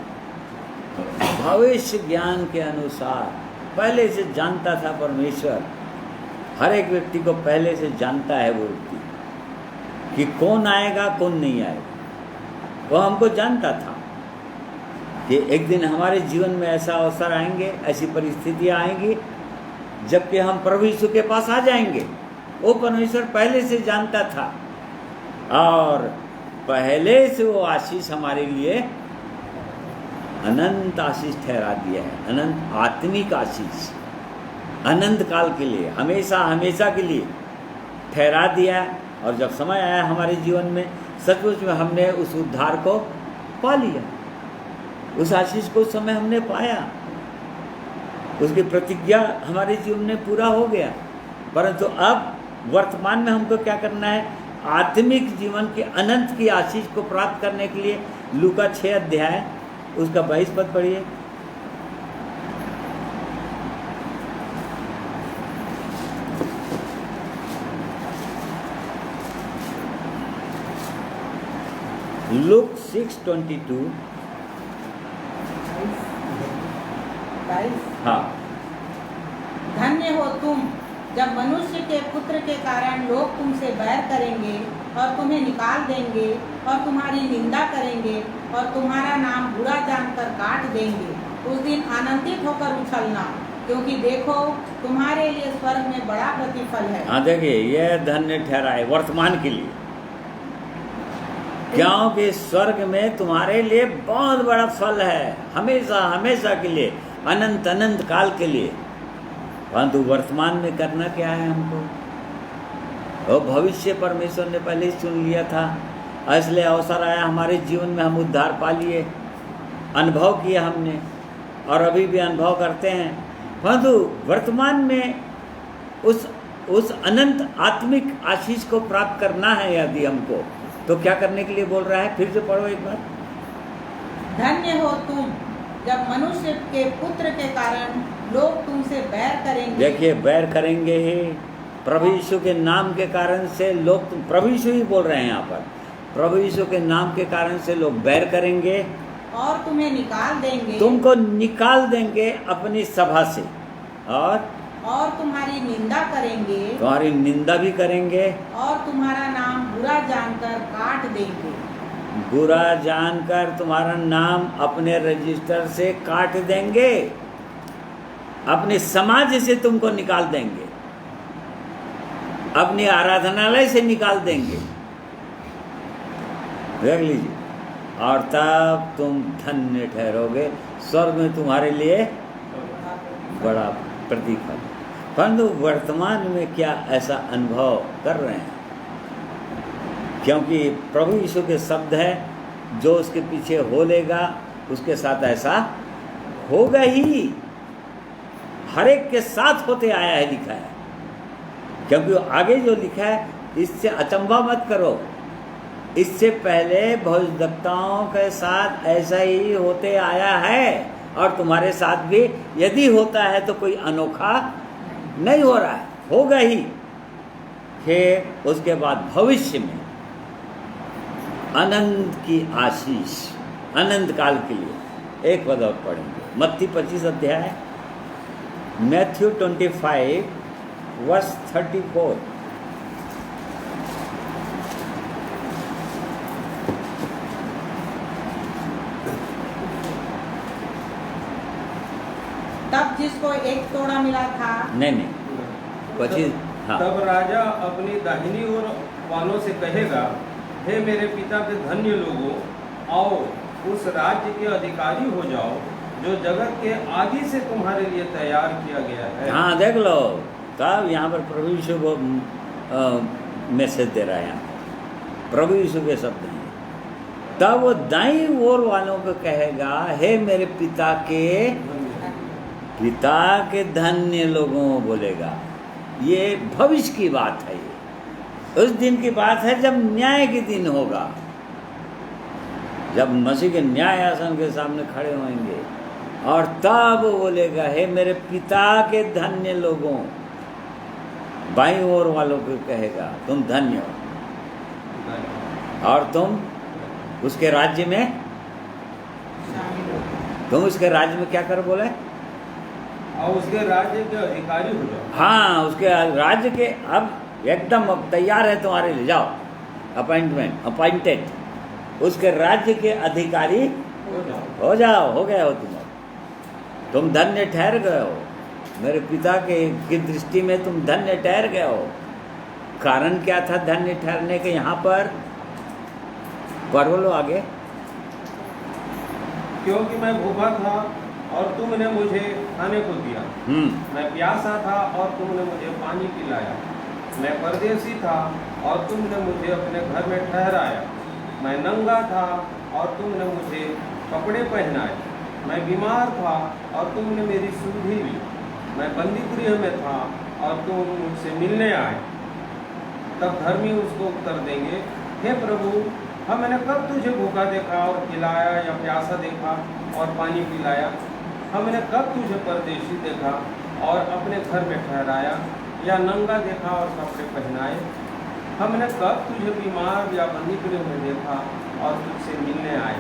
भविष्य ज्ञान के अनुसार पहले से जानता था परमेश्वर। हर एक व्यक्ति को पहले से जानता है वो व्यक्ति कि कौन आएगा कौन नहीं आएगा। वो हमको जानता था कि एक दिन हमारे जीवन में ऐसा अवसर आएंगे, ऐसी परिस्थितियां आएंगी जबकि हम प्रभु यीशु के पास आ जाएंगे। वो परमेश्वर पहले से जानता था, और पहले से वो आशीष हमारे लिए अनंत आशीष ठहरा दिया है, अनंत आत्मिक आशीष, अनंत काल के लिए, हमेशा हमेशा के लिए ठहरा दिया। और जब समय आया हमारे जीवन में, सचमुच में हमने उस उद्धार को पा लिया, उस आशीष को उस समय हमने पाया, उसकी प्रतिज्ञा हमारे जीवन में पूरा हो गया। परंतु अब वर्तमान में हमको क्या करना है? आत्मिक जीवन के अनंत की आशीष को प्राप्त करने के लिए लूका 6 अध्याय उसका 22 पद पढ़िए। लूक 6:22। हाँ, धन्य हो तुम जब मनुष्य के पुत्र के कारण लोग तुमसे बैर करेंगे और तुम्हें निकाल देंगे और तुम्हारी निंदा करेंगे और तुम्हारा नाम बुरा जानकर काट देंगे। उस दिन आनंदित होकर उछलना, क्योंकि देखो तुम्हारे लिए स्वर्ग में बड़ा प्रतिफल है। हाँ देखिए, यह धन्य ठहरा है वर्तमान के लिए। क्योंकि स्वर्ग में तुम्हारे लिए बहुत बड़ा फल है, हमेशा हमेशा के लिए, अनंत अनंत काल के लिए। परंतु वर्तमान में करना क्या है हमको? वो भविष्य परमेश्वर ने पहले ही चुन लिया था, इसलिए अवसर आया हमारे जीवन में, हम उद्धार पा लिए, अनुभव किया हमने और अभी भी अनुभव करते हैं। परंतु वर्तमान में उस अनंत आत्मिक आशीष को प्राप्त करना है यदि हमको, तो क्या करने के लिए बोल रहा है? फिर से पढ़ो एक बार। धन्य हो तुम जब मनुष्य के पुत्र के कारण लोग तुमसे बैर करेंगे। देखिए, बैर करेंगे ही, प्रभु यीशु के नाम के कारण से लोग, प्रभु यीशु ही बोल रहे हैं यहाँ पर, प्रभु यीशु के नाम के कारण से लोग बैर करेंगे और तुम्हें निकाल देंगे, तुमको निकाल देंगे अपनी सभा से, और तुम्हारी निंदा करेंगे, तुम्हारी निंदा भी करेंगे, और तुम्हारा नाम बुरा जानकर काट देंगे। बुरा जानकर तुम्हारा नाम अपने रजिस्टर से काट देंगे, अपने समाज से तुमको निकाल देंगे, अपने आराधनालय से निकाल देंगे। देख लीजिए, और तब तुम धन्य ठहरोगे, स्वर्ग में तुम्हारे लिए बड़ा प्रतिफल। परंतु वर्तमान में क्या ऐसा अनुभव कर रहे हैं? क्योंकि प्रभु यीशु के शब्द है, जो उसके पीछे हो लेगा उसके साथ ऐसा होगा ही, हर एक के साथ होते आया है, लिखा है। क्योंकि आगे जो लिखा है, इससे अचंभा मत करो, इससे पहले भविष्यवक्ताओं के साथ ऐसा ही होते आया है, और तुम्हारे साथ भी यदि होता है तो कोई अनोखा नहीं हो रहा है, होगा ही। फिर उसके बाद भविष्य में अनंत की आशीष, अनंत काल के लिए। एक पद और पढ़ेंगे, मत्ती 25 अध्याय, मैथ्यू 25 वर्स 34। तब जिसको एक तोड़ा मिला था, नहीं 25, हाँ। तब राजा अपनी दाहिनी ओर वालों से कहेगा, हे मेरे पिता के धन्य लोगों, आओ उस राज्य के अधिकारी हो जाओ जो जगत के आदि से तुम्हारे लिए तैयार किया गया है। हाँ, देख लो, तब यहाँ पर प्रभु यीशु को मैसेज दे रहा है, यहाँ प्रभु यीशु के शब्द हैं। तब वो दाईं ओर वालों को कहेगा, हे मेरे पिता के धन्य लोगों बोलेगा। ये भविष्य की बात है, ये उस दिन की बात है जब न्याय के दिन होगा, जब मसीह के न्याय आसन के सामने खड़े होंगे, और तब वो बोलेगा, हे मेरे पिता के धन्य लोगों। बाईं ओर वालों को कहेगा, तुम धन्य हो, और तुम उसके राज्य में, शामिल हो। तुम उसके राज्य में क्या कर बोले? और उसके राज्य के अधिकारी हो जाओ। हाँ, उसके राज्य के, अब एकदम अब तैयार है तुम्हारे लिए, जाओ, अपॉइंटेड, उसके राज्य के अधिकारी हो जाओ, हो गए हो तुम धन्य ठहर गए हो, मेरे पिता की दृष्टि में तुम धन्य ठहर गए हो। कारण क्या था धन्य ठहरने के? यहाँ पर पढ़ो लो आगे। क्योंकि मैं भूखा था और तुमने मुझे खाने को दिया, मैं प्यासा था और तुमने मुझे पानी पिलाया, मैं परदेसी था और तुमने मुझे अपने घर में ठहराया, मैं नंगा था और तुमने मुझे कपड़े पहनाए, मैं बीमार था और तुमने मेरी सुधि ली, मैं बंदी गृह में था और तुम मुझसे मिलने आए। तब धर्मी उसको उत्तर देंगे, हे प्रभु, हमने कब तुझे भूखा देखा और खिलाया, या प्यासा देखा और पानी पिलाया? हमने कब तुझे परदेशी देखा और अपने घर में ठहराया, या नंगा देखा और कपड़े पहनाए? हमने कब तुझे बीमार या बंदी गृह में देखा और तुझसे मिलने आए?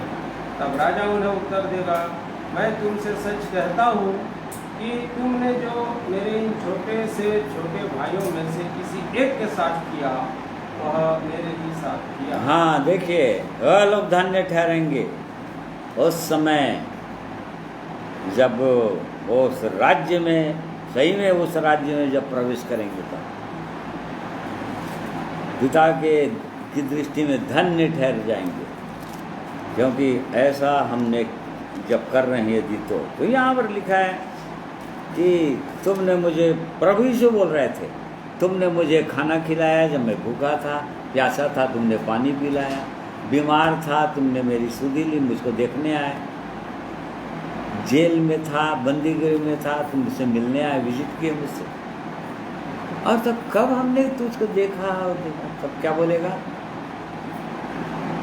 तब राजा उन्हें उत्तर देगा, मैं तुमसे सच कहता हूँ कि तुमने जो मेरे इन छोटे से छोटे भाइयों में से किसी एक के साथ किया, वह मेरे ही साथ किया। हाँ, देखिए, वह लोग धन्य ठहरेंगे उस समय जब उस राज्य में, सही में उस राज्य में जब प्रवेश करेंगे, तब पिता की दृष्टि में धन्य ठहर जाएंगे। क्योंकि ऐसा हमने जब कर रहे हैं यदि तो यहाँ पर लिखा है कि तुमने मुझे, प्रभु यीशु बोल रहे थे, तुमने मुझे खाना खिलाया जब मैं भूखा था, प्यासा था तुमने पानी पिलाया, बीमार था तुमने मेरी सुधि ली, मुझको देखने आए, जेल में था, बंदीगृह में था, तुम मुझसे मिलने आए, विजिट किए मुझसे। और तब कब हमने तुझको देखा और देखा, तब क्या बोलेगा?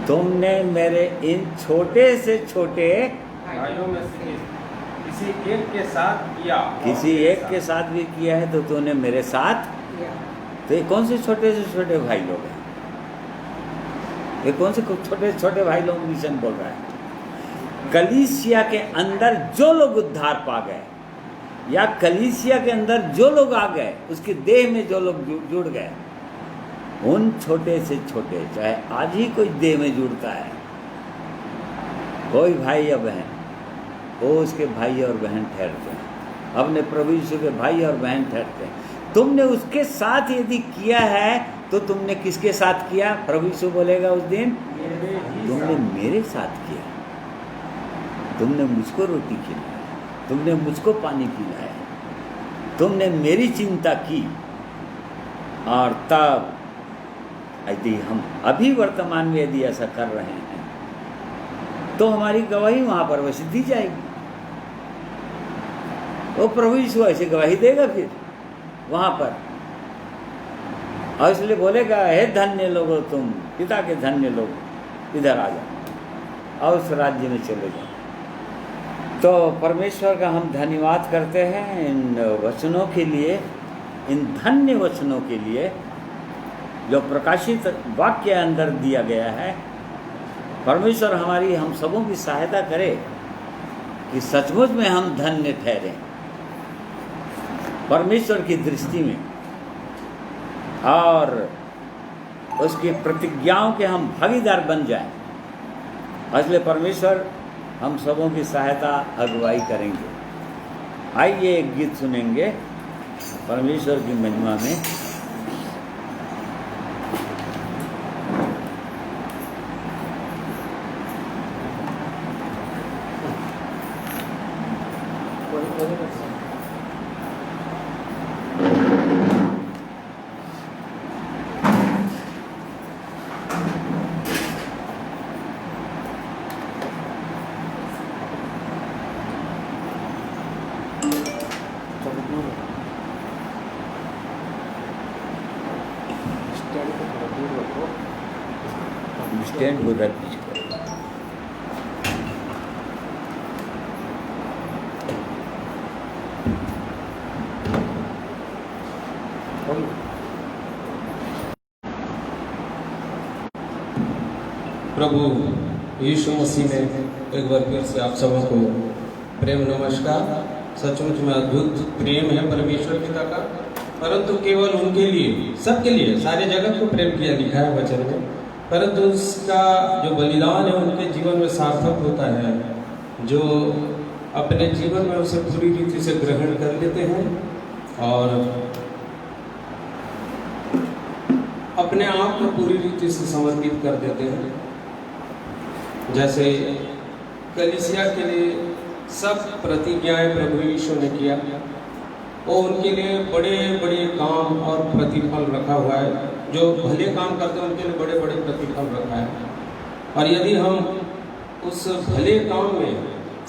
तुमने मेरे इन छोटे से छोटे भाइयों में से किसी एक के साथ किया, किसी एक के साथ भी किया है तो तूने मेरे साथ। तो ये कौन से छोटे से छोटे भाई लोग हैं? ये कौन से छोटे छोटे भाई लोग मिशन बोल रहा है? कलीसिया के अंदर जो लोग उद्धार पा गए, या कलीसिया के अंदर जो लोग आ गए, उसके देह में जो लोग जुड़ गए, उन छोटे से छोटे, चाहे आज ही कोई देह में जुड़ता है, कोई भाई या बहन, वो उसके भाई और बहन ठहरते हैं, अपने प्रभु यीशु के भाई और बहन ठहरते हैं। तुमने उसके साथ यदि किया है तो तुमने किसके साथ किया? प्रभु यीशु बोलेगा उस दिन, तुमने मेरे साथ किया, तुमने मुझको रोटी खिलाई, तुमने मुझको पानी पिलाया, तुमने मेरी चिंता की। और तब यदि हम अभी वर्तमान में यदि ऐसा कर रहे हैं तो हमारी गवाही वहां पर वैसे दी जाएगी। वो प्रभु यीशु ऐसे गवाही देगा फिर वहां पर, और इसलिए बोलेगा, हे धन्य लोगो तुम, पिता के धन्य लोग, इधर आ जाओ और उस राज्य में चले जाओ। तो परमेश्वर का हम धन्यवाद करते हैं इन वचनों के लिए, इन धन्य वचनों के लिए जो प्रकाशित वाक्य अंदर दिया गया है। परमेश्वर हमारी, हम सबों की सहायता करे कि सचमुच में हम धन्य ठहरें परमेश्वर की दृष्टि में, और उसकी प्रतिज्ञाओं के हम भागीदार बन जाएं। इसलिए परमेश्वर हम सबों की सहायता, अगुवाई करेंगे। आइए एक गीत सुनेंगे परमेश्वर की महिमा में। स्टैंड उधर पीछे प्रभु यीशु मसीह में एक बार फिर से आप सबों को प्रेम नमस्कार। सचमुच में अद्भुत प्रेम है परमेश्वर पिता का, परंतु केवल उनके लिए, सबके लिए, सारे जगत को प्रेम किया लिखा है वचन में, परंतु उसका जो बलिदान है उनके जीवन में सार्थक होता है, जो अपने जीवन में उसे पूरी रीति से ग्रहण कर लेते हैं और अपने आप को पूरी रीति से समर्पित कर देते हैं। जैसे कलीसिया के लिए सब प्रतिज्ञाएं प्रभु यीशु ने किया, वो उनके लिए बड़े बड़े काम और प्रतिफल रखा हुआ है। जो भले काम करते हैं उनके लिए बड़े बड़े प्रतिफल रखा है। और यदि हम उस भले काम में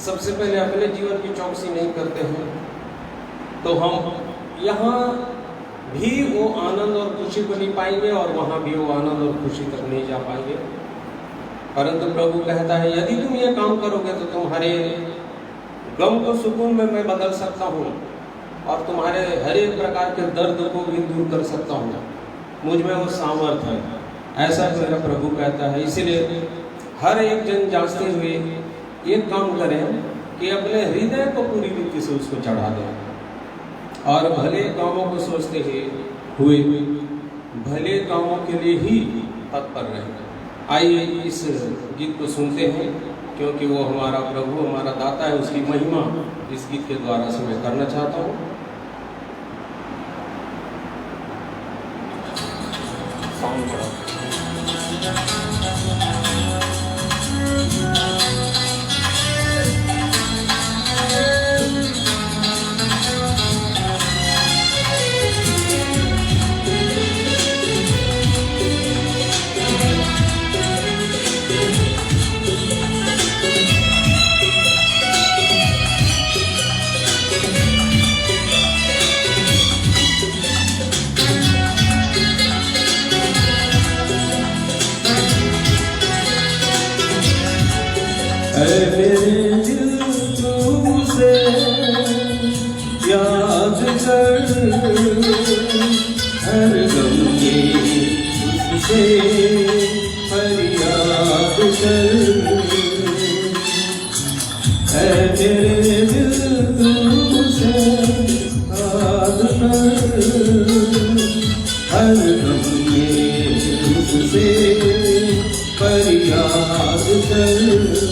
सबसे पहले अपने जीवन की चौकसी नहीं करते हैं तो हम यहाँ भी वो आनंद और खुशी को नहीं पाएंगे और वहाँ भी वो आनंद और खुशी तक नहीं जा पाएंगे। परंतु प्रभु कहता है, यदि तुम ये काम करोगे तो तुम्हारे गम को सुकून में मैं बदल सकता हूँ और तुम्हारे हर एक प्रकार के दर्द को भी दूर कर सकता हूँ, मुझ में वो सामर्थ्य है, ऐसा मेरा प्रभु कहता है। इसीलिए हर एक जन जांचते हुए एक काम करें कि अपने हृदय को पूरी रीति से उसको चढ़ा दें और भले कामों को सोचते हुए भले कामों के लिए ही तत्पर रहें। आइए इस गीत को सुनते हैं, क्योंकि वो हमारा प्रभु, हमारा दाता है, उसकी महिमा इस गीत के द्वारा से मैं करना चाहता हूँ। साउंड याद कर हर गम में उससे फरियाद कर है मेरे दिल तुझसे याद कर हर गम में उससे फरियाद कर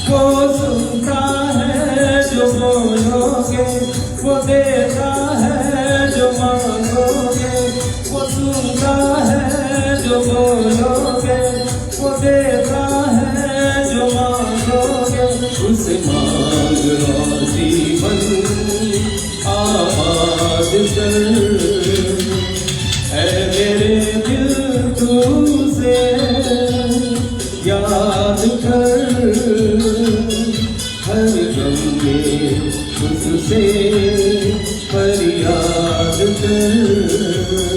वो सुनता है जो बोलोगे वो देता है जो मांगोगे वो सुनता है जो बोलोगे वो देता है जो मांगोगे उसे मांग और जीवन आबाद कर है मेरे दिल तुझसे याद कर हर गम में उससे फरियाद कर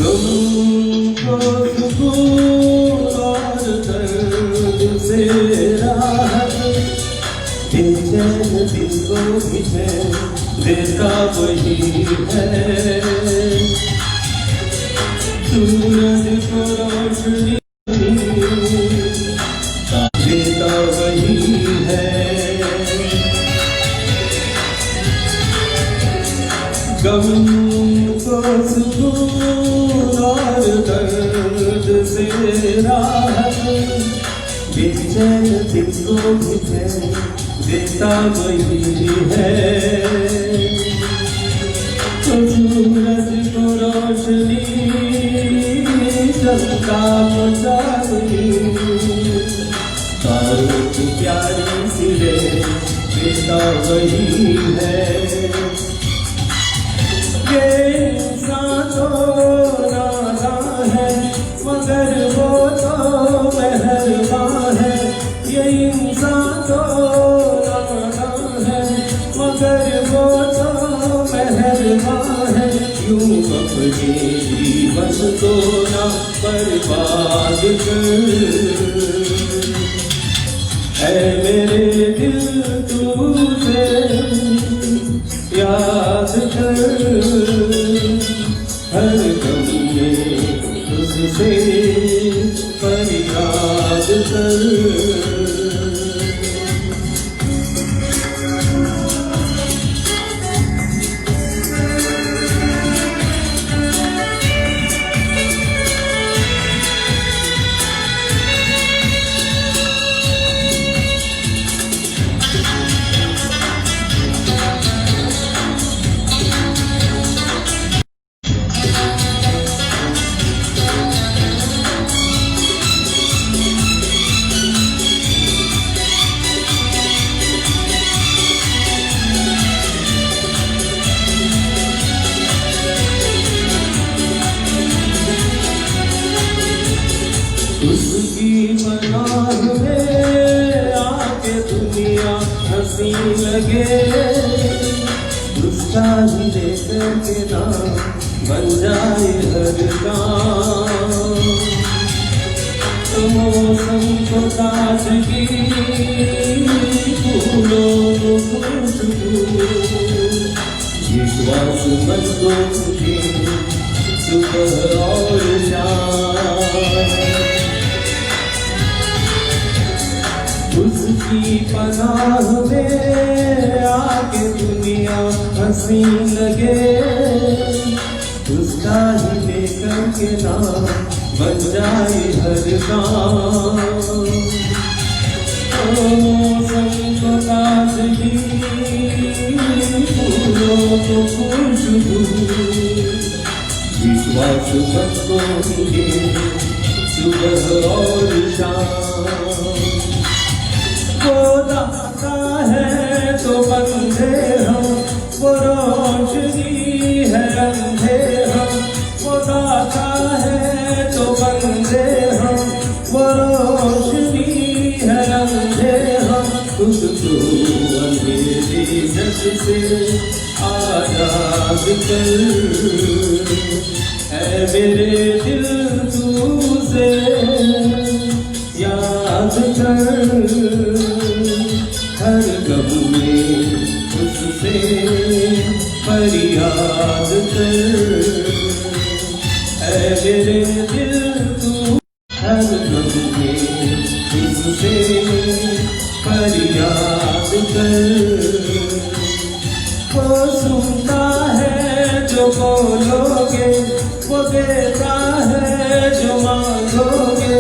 तुमको सुकून और दर्द से राहत बेचैन दिल को भी चैन देता वही है सूरज को रोशनी देता वही है गम को सुकून और दर्द से राहत बेचैन दिल को भी चैन देता वही है तो सूरज को रोशनी चमका चांदनी तारों की प्यारी सिरे देता वही है ये इंसान तो नादान है मगर वो तो मेहरबान है ये इंसान तो नादान है मगर वो तो मेहरबान है यूं अपने जीवन को ना बर्बाद कर है मेरे दिल तुझसे याद कर हर गम में तुझसे फरियाद कर उसकी पनाह में आके दुनिया हंसी लगे उसका ही लेकर के नाम बन जाए हर काम तो मौसम को ताजगी फूलों को खुशबू विश्वास मन को खुशी सुबह और शाम उसकी पनाह में आके दुनिया हंसी लगे उसका ही लेकर के नाम बन जाए हर काम संतो ताजगी फूलों को खुशबू विश्वास भक्तों के सुबह और शाम वो दाता है तो बंधे हम वो रोशनी है अंधे हम वो दाता है तो बंधे हम वो रोशनी है अंधे हम तुझको अंधेरे जग से आजाद कर है मेरे दिल तुझसे याद कर हर गम में उससे फरियाद कर है मेरे दिल तू हर गम में उससे फरियाद कर वो सुनता है जो बोलोगे वो देता है जो मांगोगे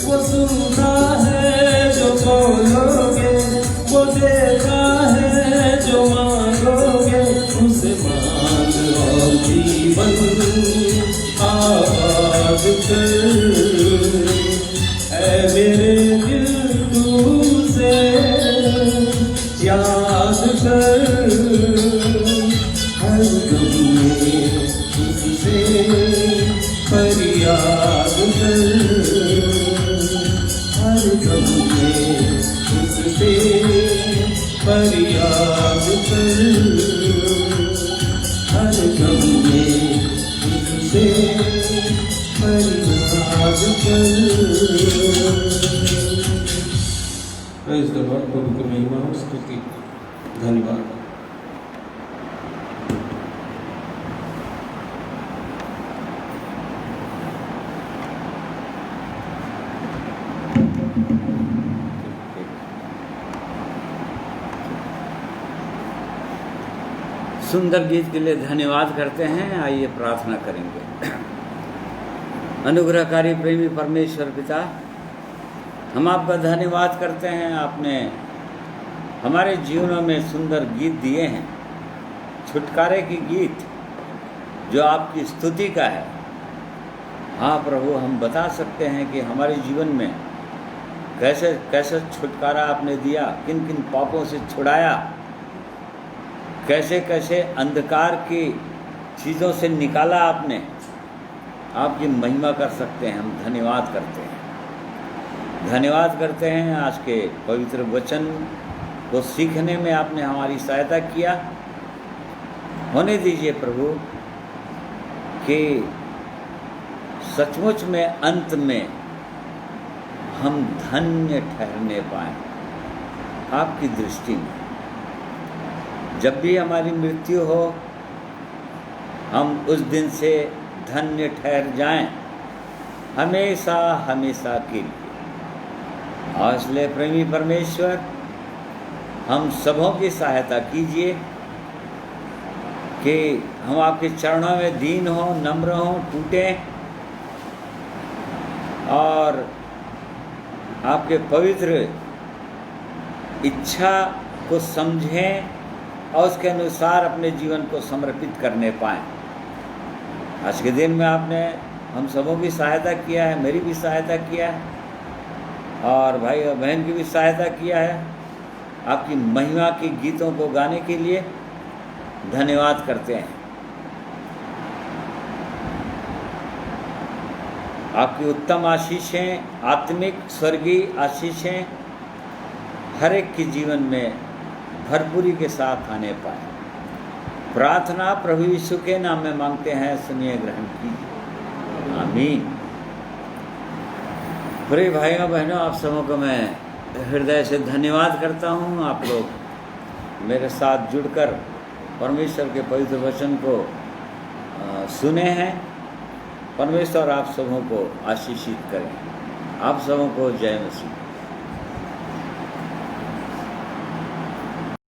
वो सुनता है जो बोलोगे वो देता है जो मांगोगे उसे मांग और जीवन आबाद कर है मेरे दिल तुझसे याद कर हर गम में तुझसे फरियाद कर हर गम में तुझसे फरियाद कर हर गम में तुझसे फरियाद कर। Praise the Lord. प्रभु की महिमा और स्तुति। धन्यवाद। सुंदर गीत के लिए धन्यवाद करते हैं। आइए प्रार्थना करेंगे। अनुग्रहकारी प्रेमी परमेश्वर पिता, हम आपका धन्यवाद करते हैं। आपने हमारे जीवनों में सुंदर गीत दिए हैं, छुटकारे की गीत जो आपकी स्तुति का है। हाँ प्रभु, हम बता सकते हैं कि हमारे जीवन में कैसे कैसे छुटकारा आपने दिया, किन किन पापों से छुड़ाया, कैसे कैसे अंधकार की चीज़ों से निकाला आपने। आपकी महिमा कर सकते हैं। हम धन्यवाद करते हैं। धन्यवाद करते हैं आज के पवित्र वचन को सीखने में आपने हमारी सहायता किया। होने दीजिए प्रभु कि सचमुच में अंत में हम धन्य ठहरने पाएं आपकी दृष्टि में। जब भी हमारी मृत्यु हो, हम उस दिन से धन्य ठहर जाएं हमेशा हमेशा के लिए। और इसलिए प्रेमी परमेश्वर, हम सबों की सहायता कीजिए कि हम आपके चरणों में दीन हों, नम्र हों, टूटें और आपके पवित्र इच्छा को समझें और उसके अनुसार अपने जीवन को समर्पित करने पाएं। आज के दिन में आपने हम सबों की सहायता किया है, मेरी भी सहायता किया है और भाई और बहन की भी सहायता किया है। आपकी महिमा के गीतों को गाने के लिए धन्यवाद करते हैं। आपकी उत्तम आशीषें, आत्मिक स्वर्गीय आशीषें हर एक के जीवन में भरपूरी के साथ आने पाए। प्रार्थना प्रभु यीशु के नाम में मांगते हैं, सुनिए, ग्रहण कीजिए। आमीन। प्रिय भाइयों बहनों, आप सबों को मैं हृदय से धन्यवाद करता हूँ। आप लोग मेरे साथ जुड़कर परमेश्वर के पवित्र वचन को सुने हैं। परमेश्वर आप सबों को आशीषित करें। आप सबों को जय मसीह।